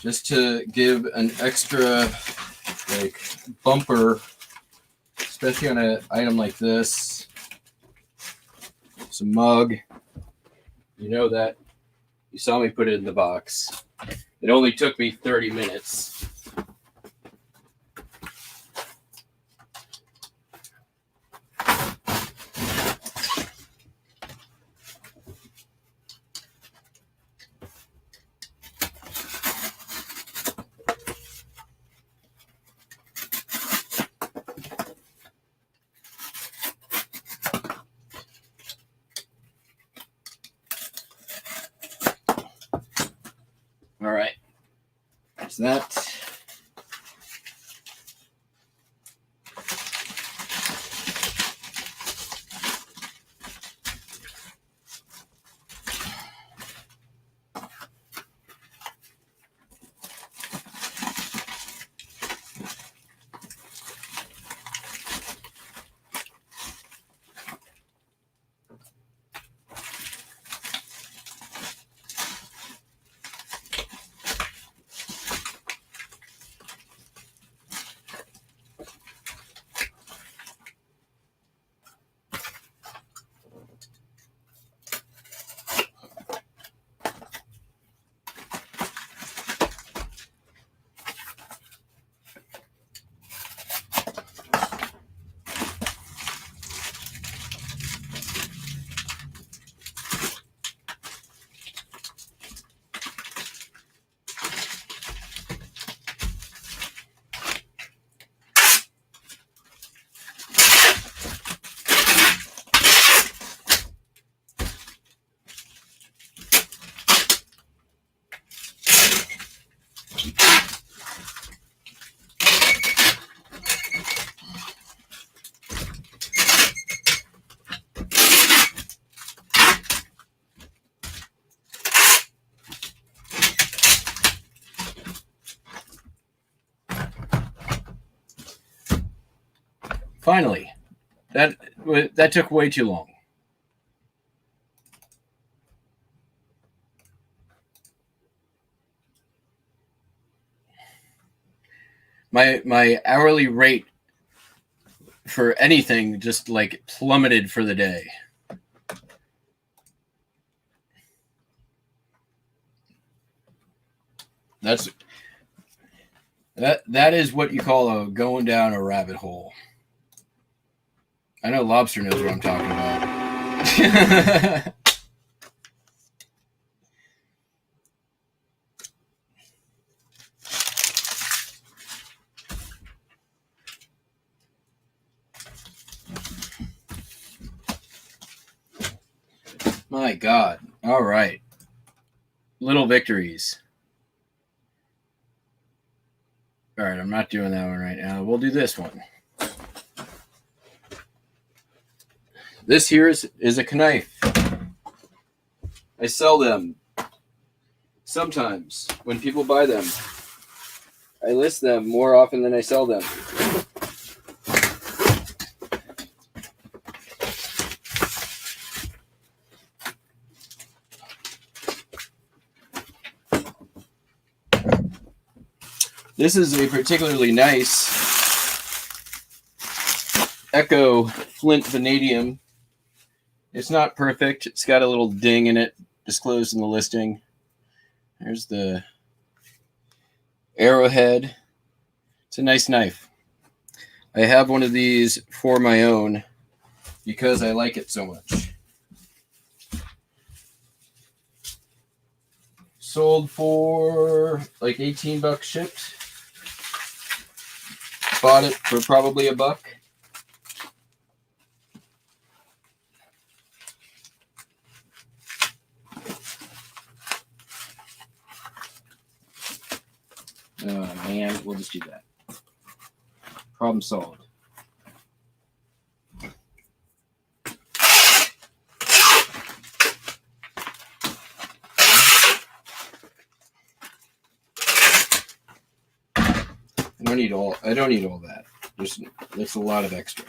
just to give an extra like bumper, especially on an item like this. Some mug. You know that. You saw me put it in the box. It only took me 30 minutes. All right. That's that. Finally, that took way too long. My hourly rate for anything just like plummeted for the day. That is what you call a going down a rabbit hole. I know Lobster knows what I'm talking about. My God. All right. Little victories. All right, I'm not doing that one right now. We'll do this one. This here is a knife. I sell them sometimes when people buy them. I list them more often than I sell them. This is a particularly nice Echo Flint Vanadium. It's not perfect. It's got a little ding in it, disclosed in the listing. There's the arrowhead. It's a nice knife. I have one of these for my own because I like it so much. Sold for like $18 shipped. Bought it for probably $1. Oh man, we'll just do that. Problem solved. I don't need all that. There's a lot of extra.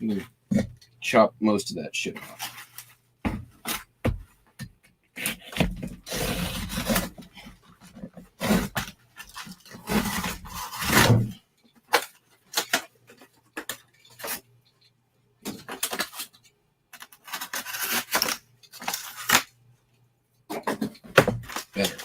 I'm gonna chop most of that shit off. Better.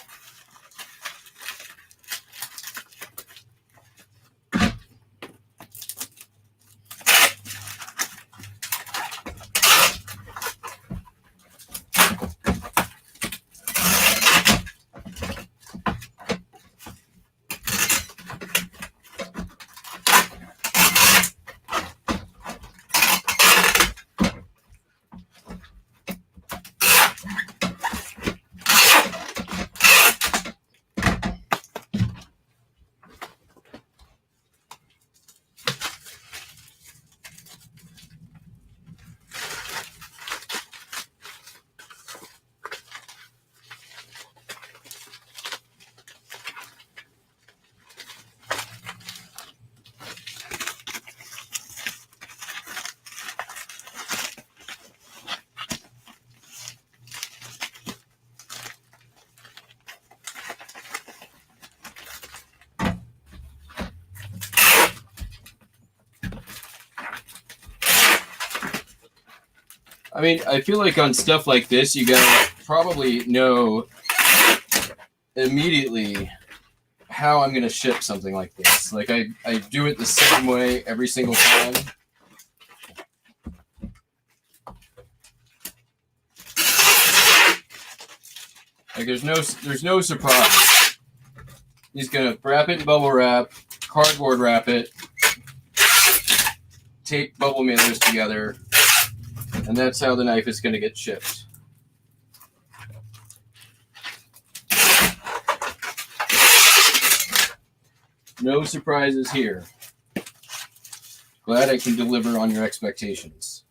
I mean, I feel like on stuff like this, you gotta probably know immediately how I'm gonna ship something like this. Like I do it the same way every single time. Like there's no surprise. He's gonna wrap it in bubble wrap, cardboard wrap it, tape bubble mailers together, and that's how the knife is gonna get shipped. No surprises here. Glad I can deliver on your expectations.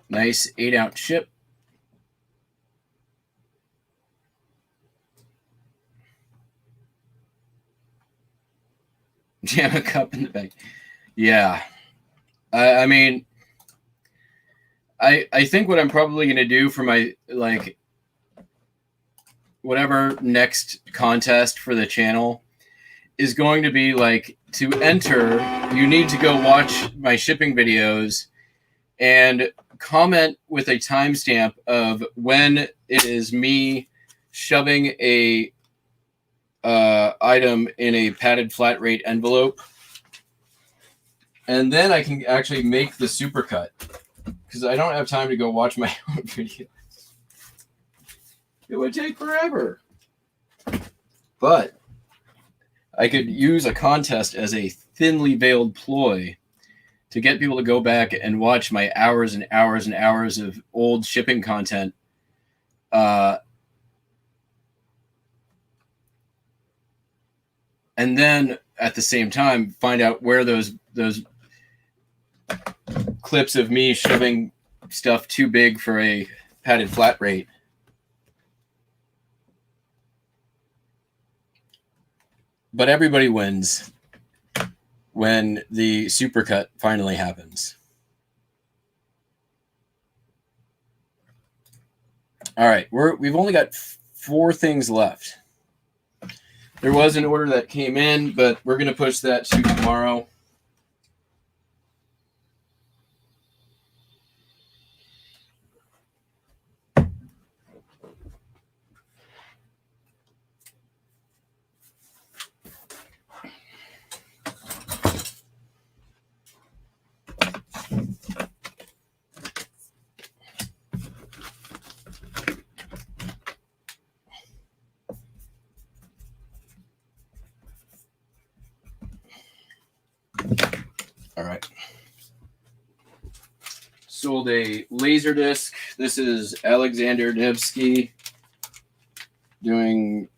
Nice 8-ounce ship. Jam a cup in the bag. Yeah. I mean, I think what I'm probably going to do for my, like, whatever next contest for the channel is going to be, like, to enter, you need to go watch my shipping videos and comment with a timestamp of when it is me shoving a item in a padded flat rate envelope. And then I can actually make the supercut, because I don't have time to go watch my own videos. It would take forever. But I could use a contest as a thinly veiled ploy to get people to go back and watch my hours and hours and hours of old shipping content. And then at the same time, find out where those clips of me shoving stuff too big for a padded flat rate. But everybody wins when the supercut finally happens. All right, we've only got 4 things left. There was an order that came in, but we're going to push that to tomorrow. All right. Sold a laser disc. This is Alexander Nevsky doing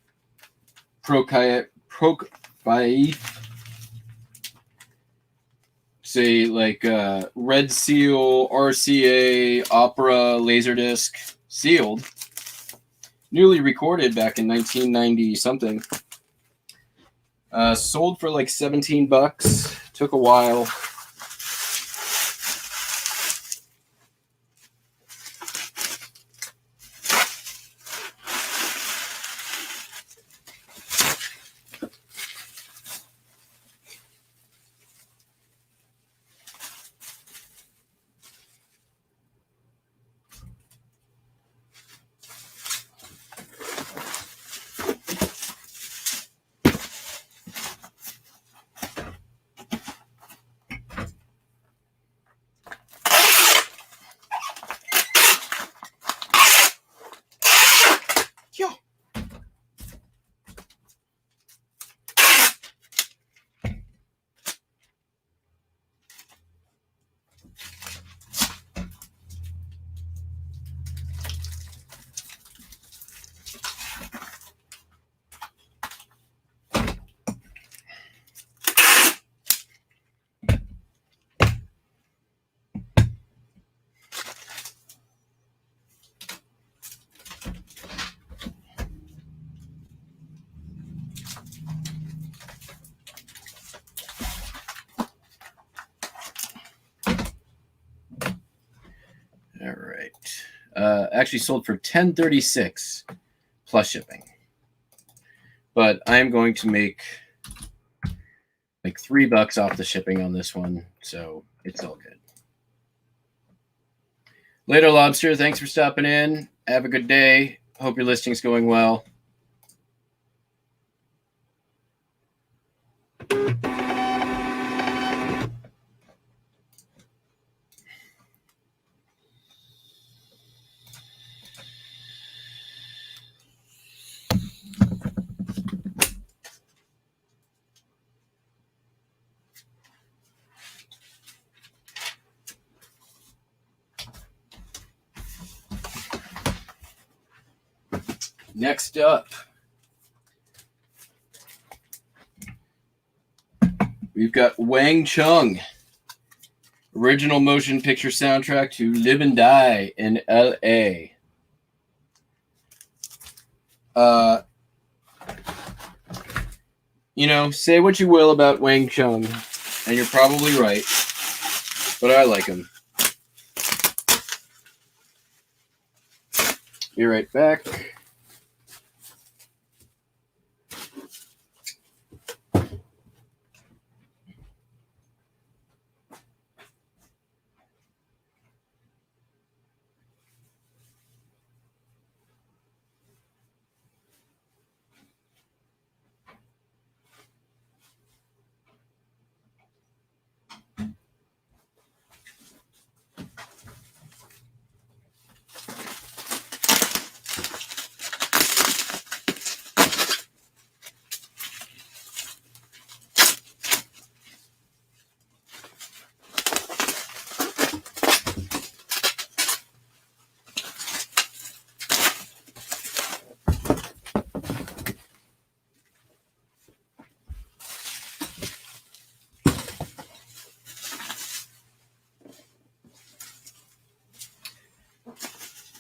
Prokfiev. Say like Red Seal RCA Opera Laserdisc, sealed, newly recorded back in 1990 something. Sold for like $17. Took a while. All right. Actually sold for $10.36 plus shipping. But I'm going to make like $3 off the shipping on this one, so it's all good. Later, Lobster. Thanks for stopping in. Have a good day. Hope your listing's going well. Next up, we've got Wang Chung, original motion picture soundtrack to Live and Die in L.A. You know, say what you will about Wang Chung, and you're probably right, but I like him. Be right back.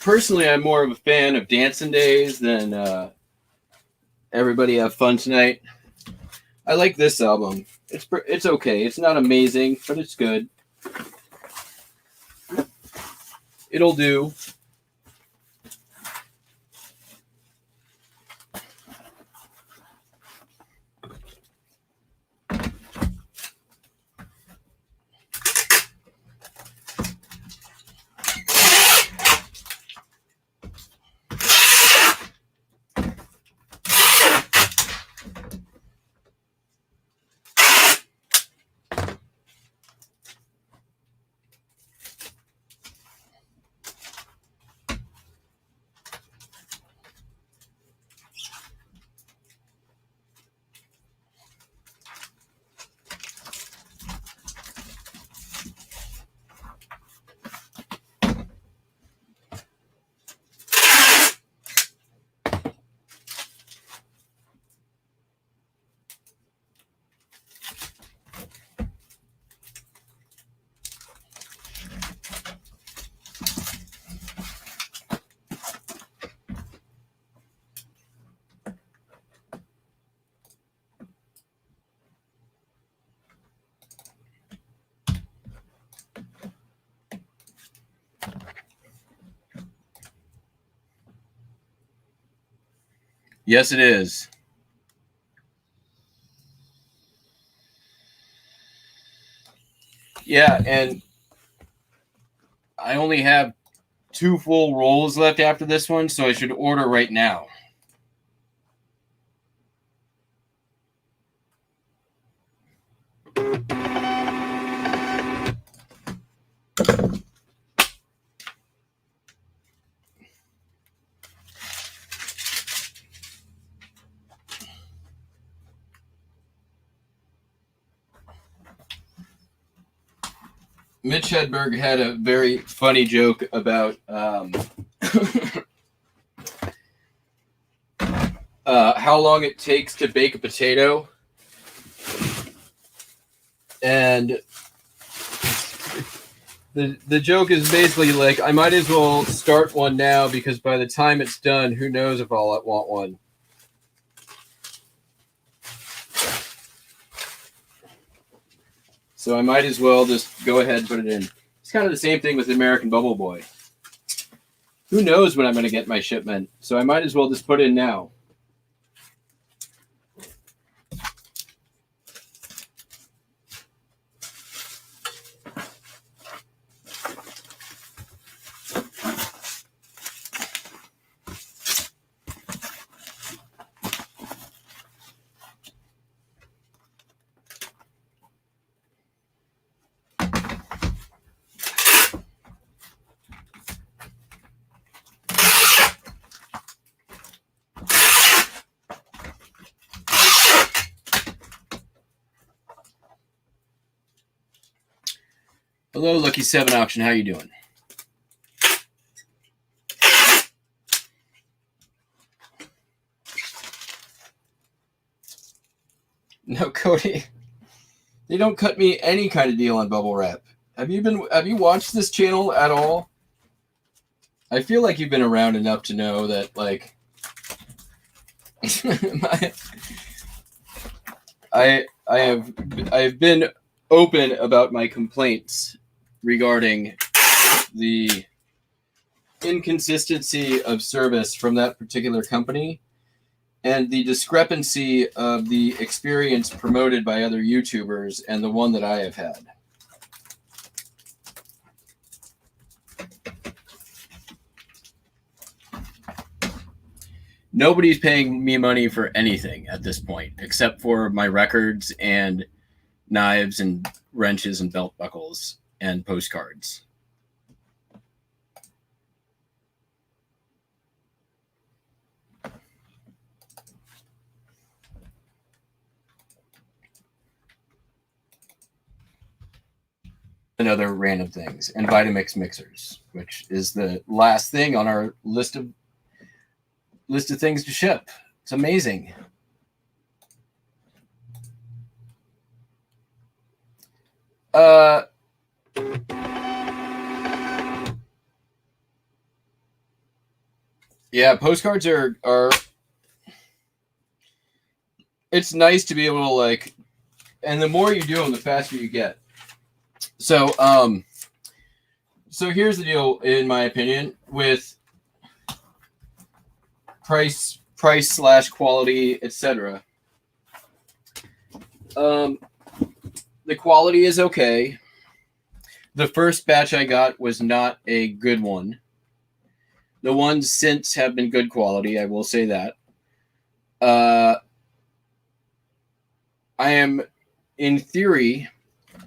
Personally, I'm more of a fan of Dancing Days than Everybody Have Fun Tonight. I like this album. It's okay. It's not amazing, but it's good. It'll do. Yes, it is. Yeah, and I only have 2 full rolls left after this one, so I should order right now. Mitch Hedberg had a very funny joke about how long it takes to bake a potato. And the joke is basically like, I might as well start one now because by the time it's done, who knows if I'll want one. So I might as well just go ahead and put it in. It's kind of the same thing with American Bubble Boy. Who knows when I'm going to get my shipment, so I might as well just put it in now. Hello, Lucky 7 Auction. How you doing? No, Cody. They don't cut me any kind of deal on bubble wrap. Have you watched this channel at all? I feel like you've been around enough to know that, like, I have been open about my complaints regarding the inconsistency of service from that particular company and the discrepancy of the experience promoted by other YouTubers and the one that I have had. Nobody's paying me money for anything at this point, except for my records and knives and wrenches and belt buckles and postcards. And other random things, and Vitamix mixers, which is the last thing on our list of things to ship. It's amazing. Yeah, postcards are it's nice to be able to, like, and the more you do them, the faster you get. So here's the deal, in my opinion, with price / quality, etc. The quality is okay. The first batch I got was not a good one. The ones since have been good quality, I will say that. I am, in theory,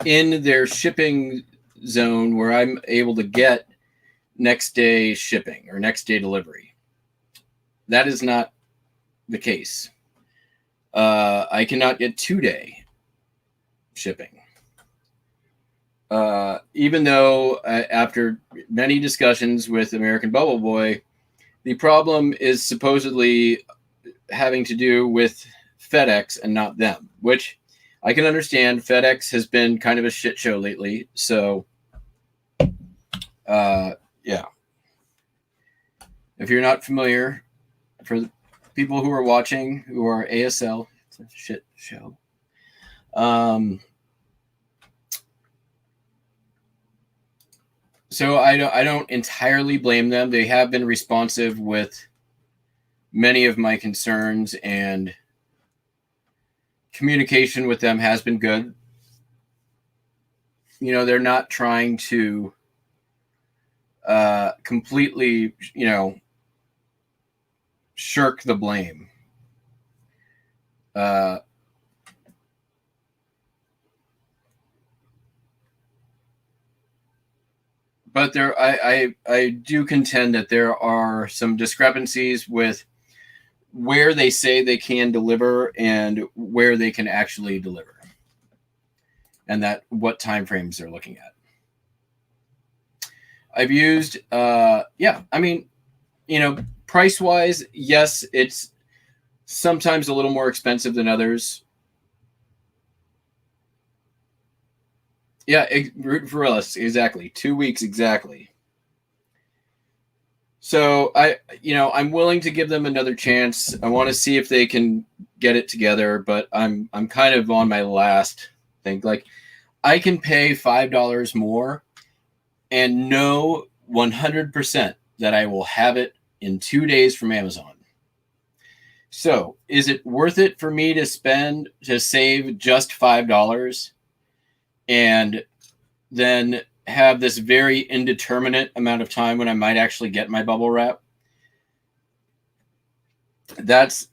in their shipping zone where I'm able to get next day shipping or next day delivery. That is not the case. I cannot get 2-day shipping. Even though after many discussions with American Bubble Boy, the problem is supposedly having to do with FedEx and not them, which I can understand. FedEx has been kind of a shit show lately. So, yeah. If you're not familiar, for the people who are watching, who are ASL, it's a shit show. So I don't entirely blame them. They have been responsive with many of my concerns, and communication with them has been good. You know, they're not trying to completely, shirk the blame. But I do contend that there are some discrepancies with where they say they can deliver and where they can actually deliver, and that what time frames they're looking at. I've used, price wise, yes, it's sometimes a little more expensive than others. Yeah, for us, exactly. 2 weeks exactly. So I'm willing to give them another chance. I want to see if they can get it together, but I'm kind of on my last thing. Like, I can pay $5 more and know 100% that I will have it in 2 days from Amazon. So, is it worth it for me to save just $5 and then have this very indeterminate amount of time when I might actually get my bubble wrap? That's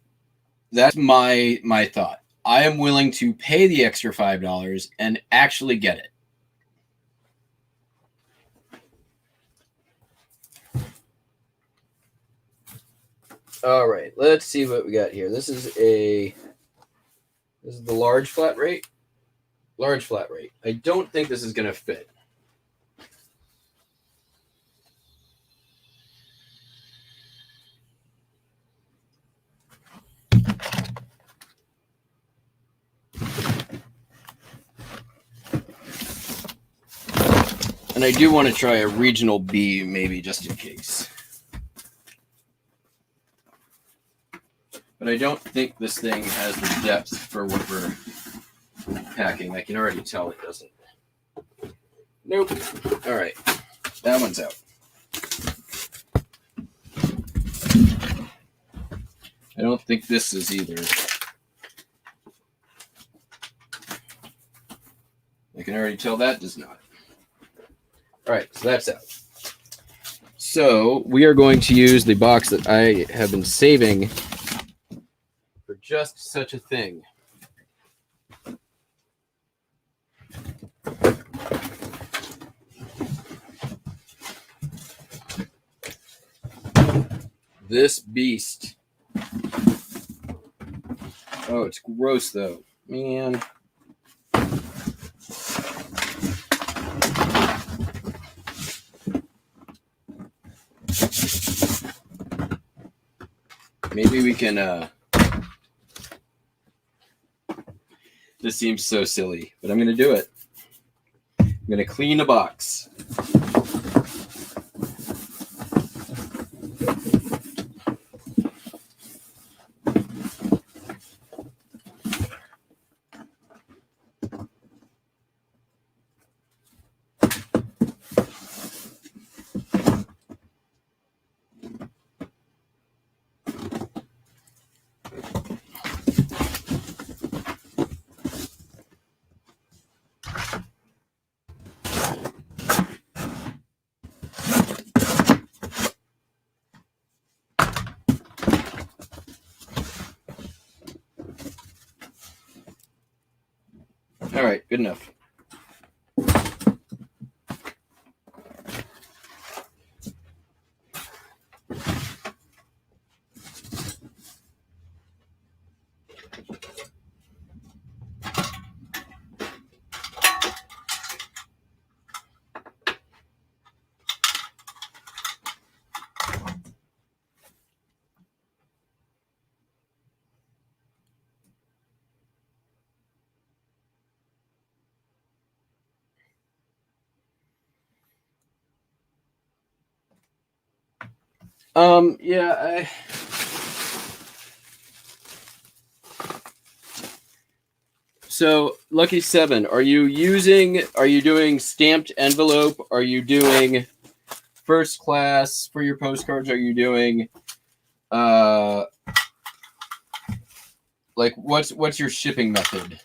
my thought. I am willing to pay the extra $5 and actually get it. All right, let's see what we got here. This is the large flat rate. Large flat rate. I don't think this is going to fit. And I do want to try a regional B, maybe, just in case. But I don't think this thing has the depth for what we're packing. I can already tell it doesn't. Nope. All right. That one's out. I don't think this is either. I can already tell that does not. All right, so that's out. So we are going to use the box that I have been saving for just such a thing. This beast. Oh, it's gross though. Man. Maybe we can this seems so silly, but I'm gonna do it. I'm gonna clean the box. All right, good enough. Yeah, So, Lucky Seven, are you doing stamped envelope? Are you doing first class for your postcards? Are you doing, like, what's your shipping method?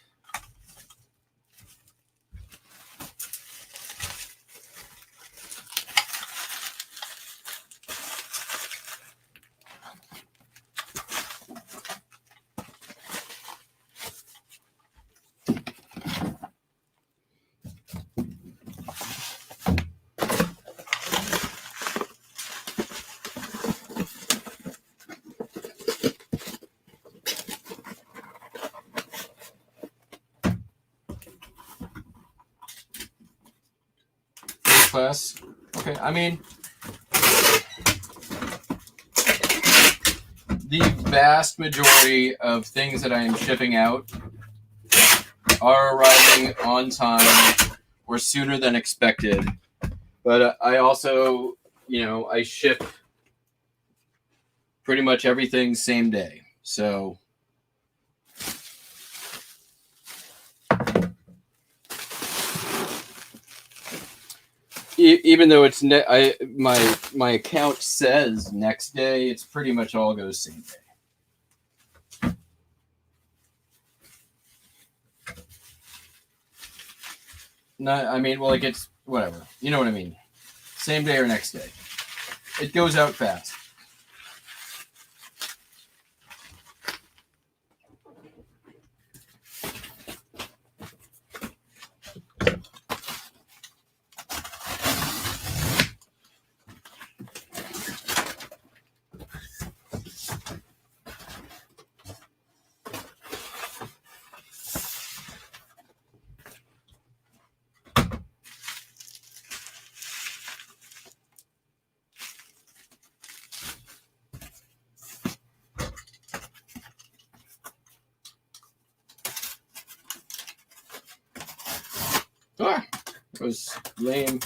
Class. Okay, I mean, the vast majority of things that I am shipping out are arriving on time or sooner than expected. But I also, I ship pretty much everything same day. So even though it's my account says next day, it's pretty much all goes same day. No, I mean, well, like it's whatever. You know what I mean? Same day or next day. It goes out fast. Ah, that was lame.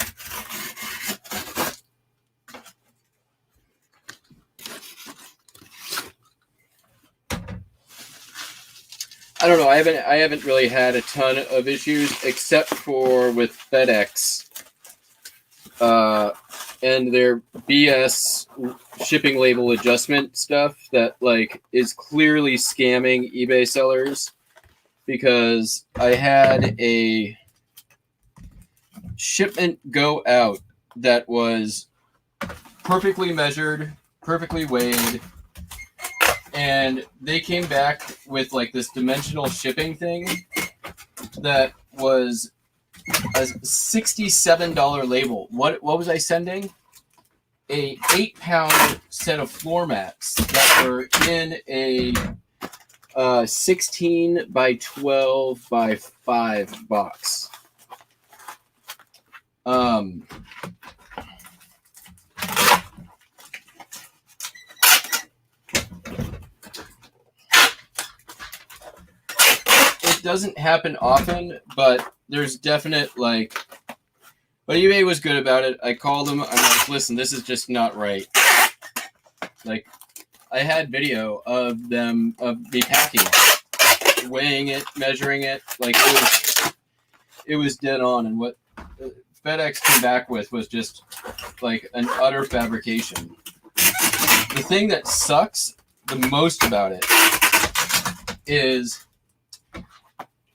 I don't know. I haven't really had a ton of issues except for with FedEx and their BS shipping label adjustment stuff that like is clearly scamming eBay sellers, because I had a shipment go out that was perfectly measured, perfectly weighed, and they came back with like this dimensional shipping thing that was a $67 label. What was I sending? A 8-pound set of floor mats that were in a 16 by 12 by 5 box. It doesn't happen often, but there's definite like. But eBay was good about it. I called them. I'm like, listen, this is just not right. Like, I had video of me packing it, weighing it, measuring it. Like it was dead on. And what FedEx came back with was just like an utter fabrication. The thing that sucks the most about it is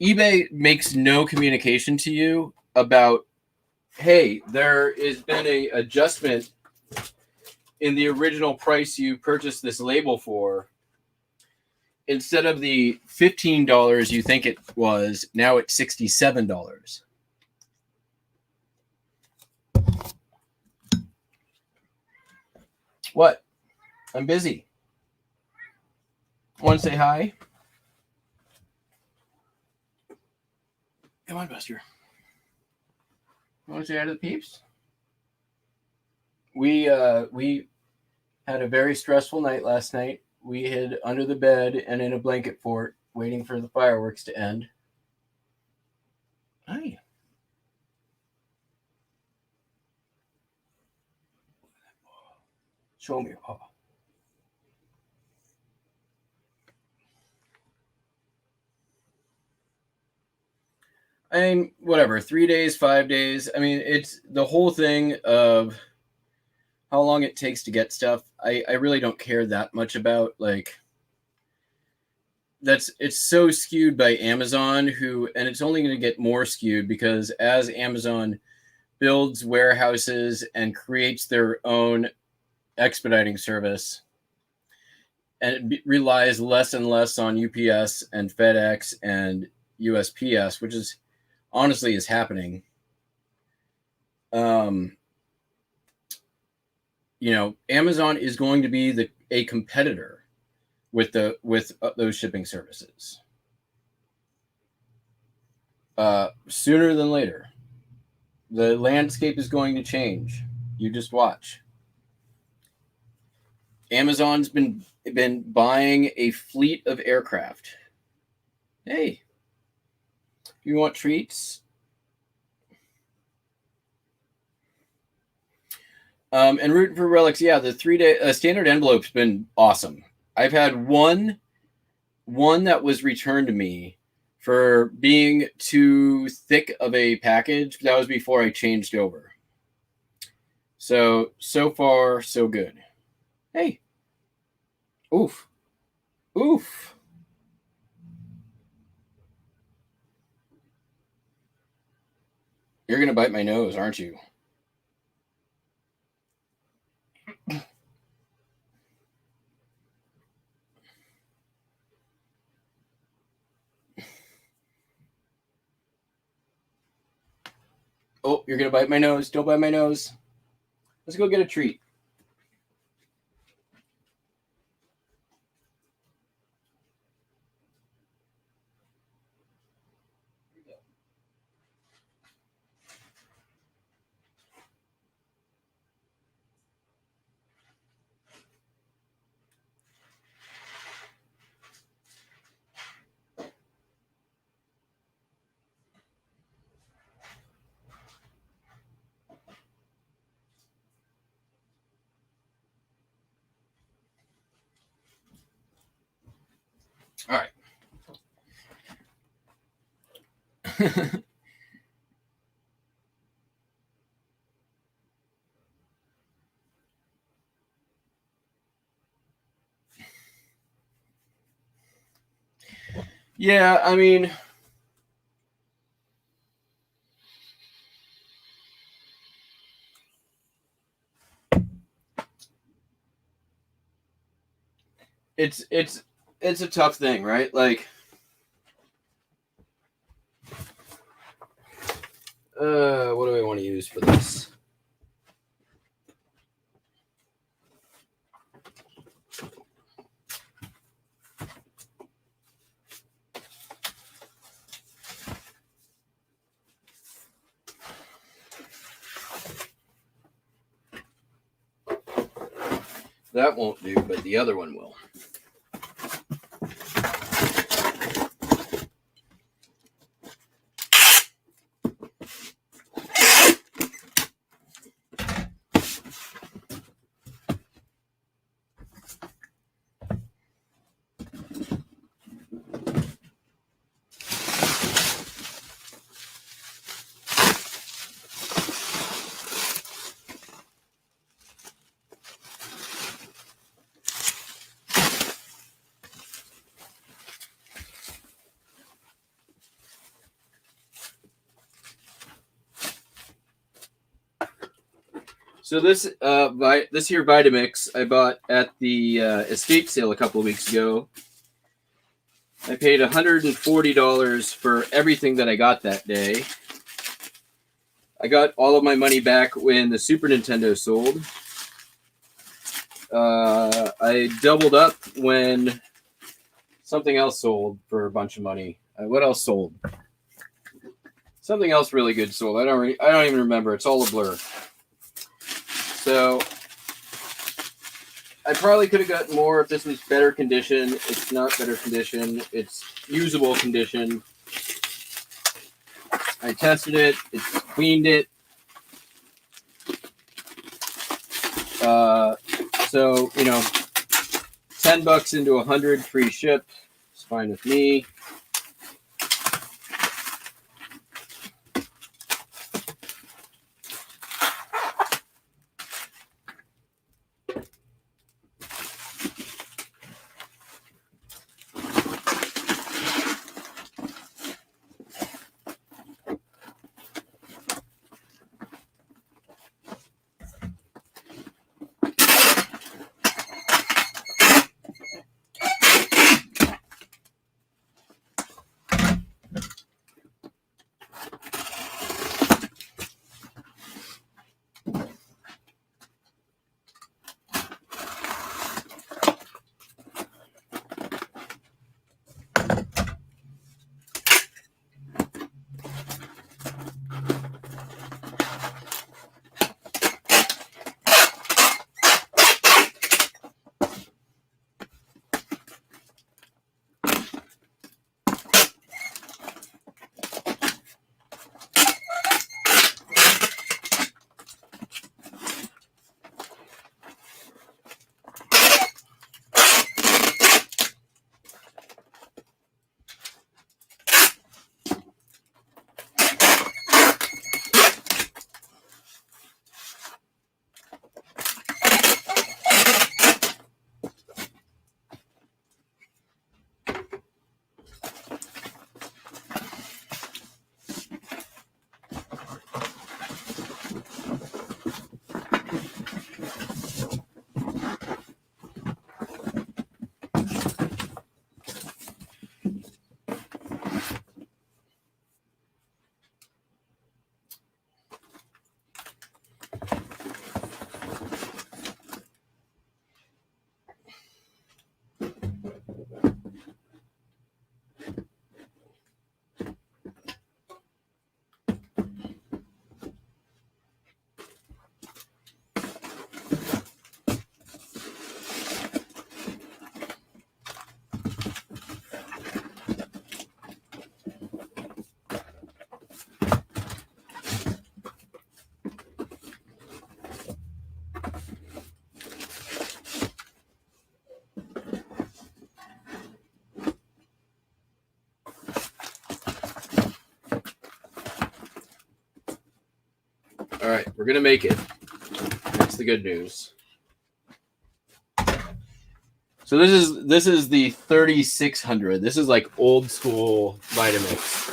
eBay makes no communication to you about, hey, there has been a adjustment in the original price you purchased this label for. Instead of the $15 you think it was, now it's $67. What? I'm busy. Want to say hi? Come on, Buster. You want to say hi to the peeps? We had a very stressful night last night. We hid under the bed and in a blanket fort, waiting for the fireworks to end. Hi. Show me your paw. I mean, whatever, 3 days, 5 days. I mean, it's the whole thing of how long it takes to get stuff. I really don't care that much about, like, it's so skewed by Amazon, and it's only going to get more skewed because as Amazon builds warehouses and creates their own expediting service, and it relies less and less on UPS and FedEx and USPS, which is honestly is happening. Amazon is going to be a competitor with those shipping services sooner than later. The landscape is going to change. You just watch. Amazon's been buying a fleet of aircraft. Hey, you want treats? And rooting for relics. Yeah, the 3-day standard envelope's been awesome. I've had one that was returned to me for being too thick of a package. That was before I changed over. So far, so good. Hey. Oof. Oof. You're going to bite my nose, aren't you? Oh, you're going to bite my nose. Don't bite my nose. Let's go get a treat. All right. Yeah, I mean, it's a tough thing, right? Like, what do I want to use for this? That won't do, but the other one will. So this this here Vitamix I bought at the estate sale a couple of weeks ago. I paid $140 for everything that I got that day. I got all of my money back when the Super Nintendo sold. I doubled up when something else sold for a bunch of money. What else sold? Something else really good sold. I don't even remember. It's all a blur. So I probably could have gotten more if this was better condition. It's not better condition. It's usable condition. I tested it. It's cleaned it. So, you know, $10 into 100 free ship. It's fine with me. right, we're gonna make it. That's the good news. So this is the 3600. This is like old school Vitamix.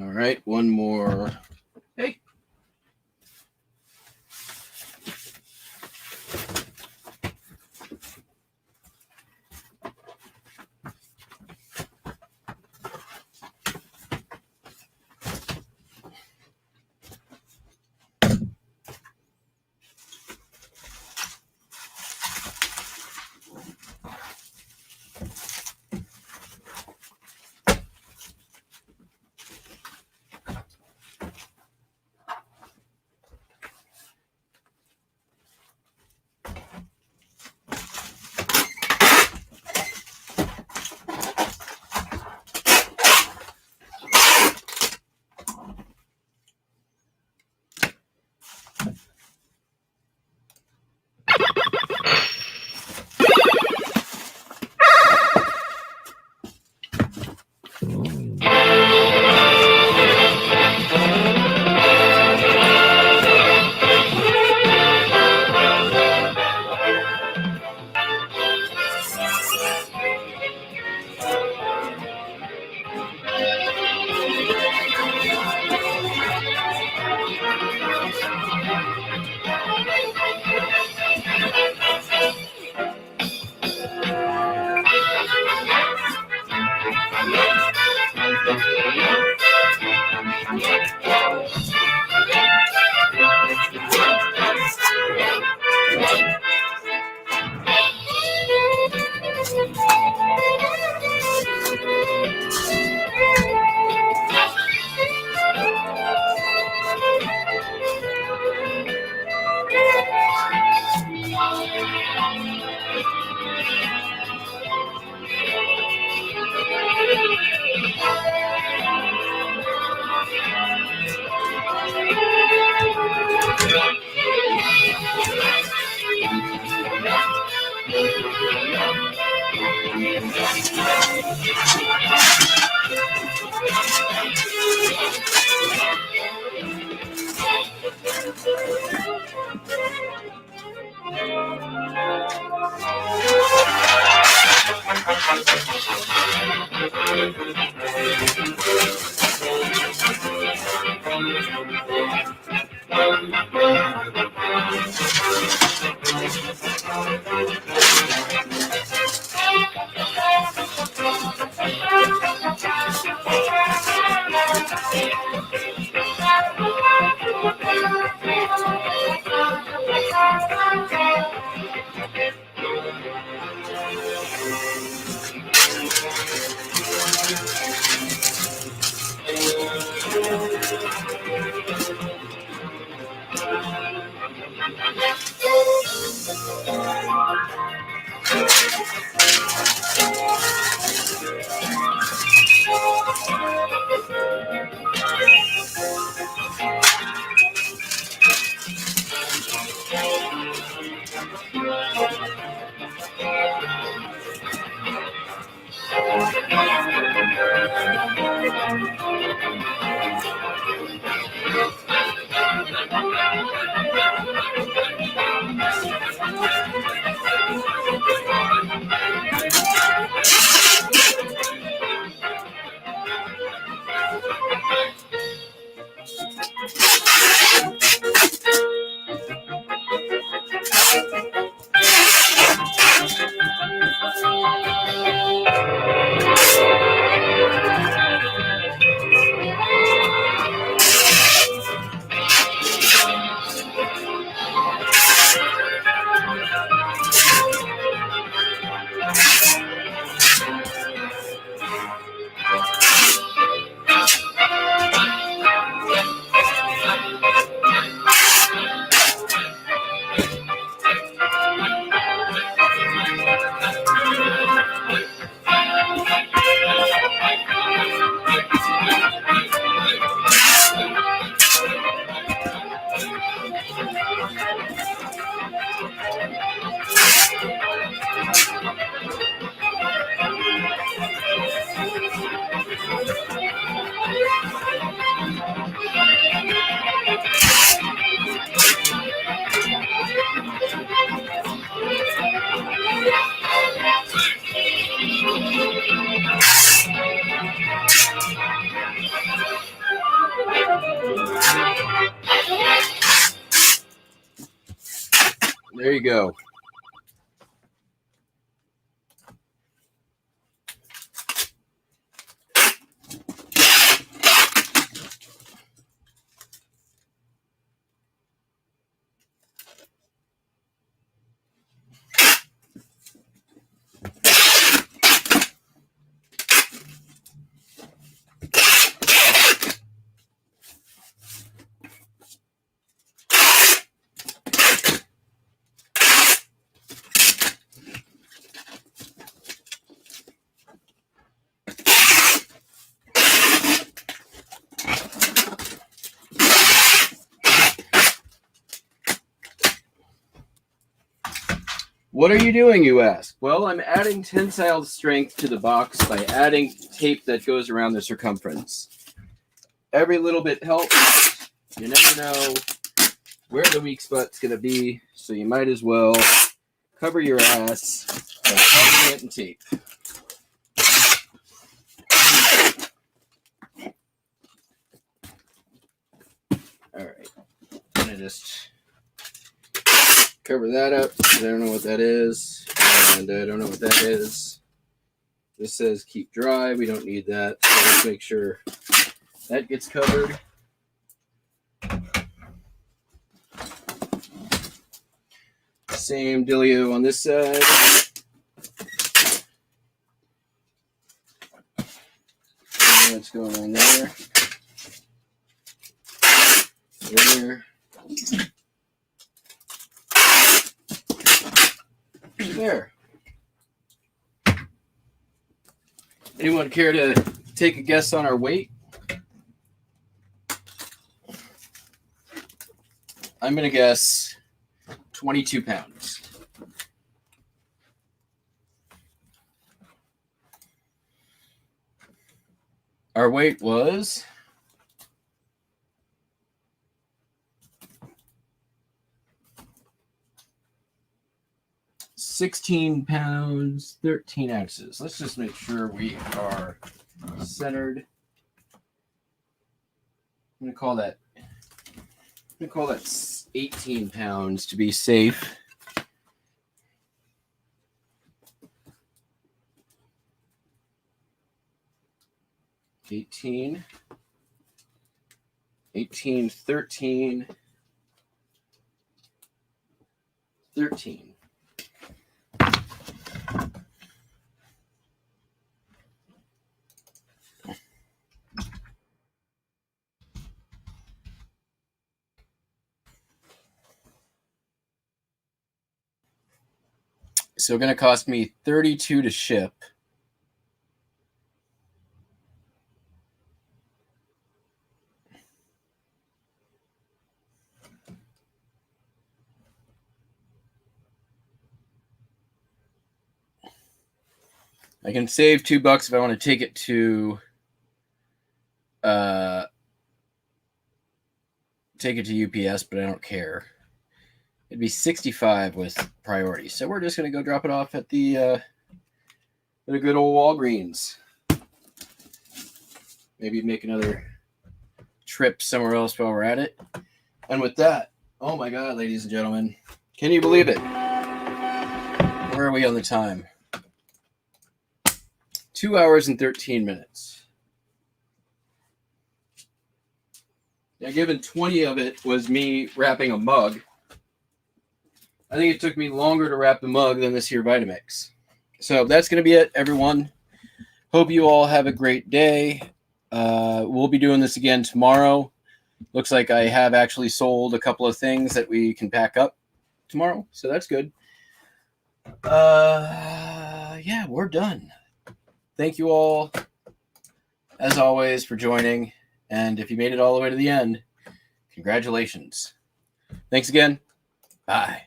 All right, one more. Hey. There you go. What are you doing, you ask? Well, I'm adding tensile strength to the box by adding tape that goes around the circumference. Every little bit helps. You never know where the weak spot's going to be, so you might as well cover your ass by covering it in tape. All right. I'm going to just cover that up because I don't know what that is, and I don't know what that is. This says keep dry. We don't need that, so let's make sure that gets covered. Same dealio on this side. And that's going on there. There. There. Anyone care to take a guess on our weight? I'm going to guess 22 pounds. Our weight was 16 pounds, 13 ounces. Let's just make sure we are centered. I'm gonna call that 18 pounds to be safe. Eighteen, 13. So going to cost me $32 to ship. I can save $2 if I want to take it to UPS, but I don't care. It'd be 65 with priority. So we're just going to go drop it off at the at a good old Walgreens. Maybe make another trip somewhere else while we're at it. And with that, oh my God, ladies and gentlemen, can you believe it? Where are we on the time? 2 hours and 13 minutes. Now, given 20 of it was me wrapping a mug, I think it took me longer to wrap the mug than this here Vitamix. So that's going to be it, everyone. Hope you all have a great day. We'll be doing this again tomorrow. Looks like I have actually sold a couple of things that we can pack up tomorrow, so that's good. Yeah, we're done. Thank you all, as always, for joining. And if you made it all the way to the end, congratulations. Thanks again. Bye.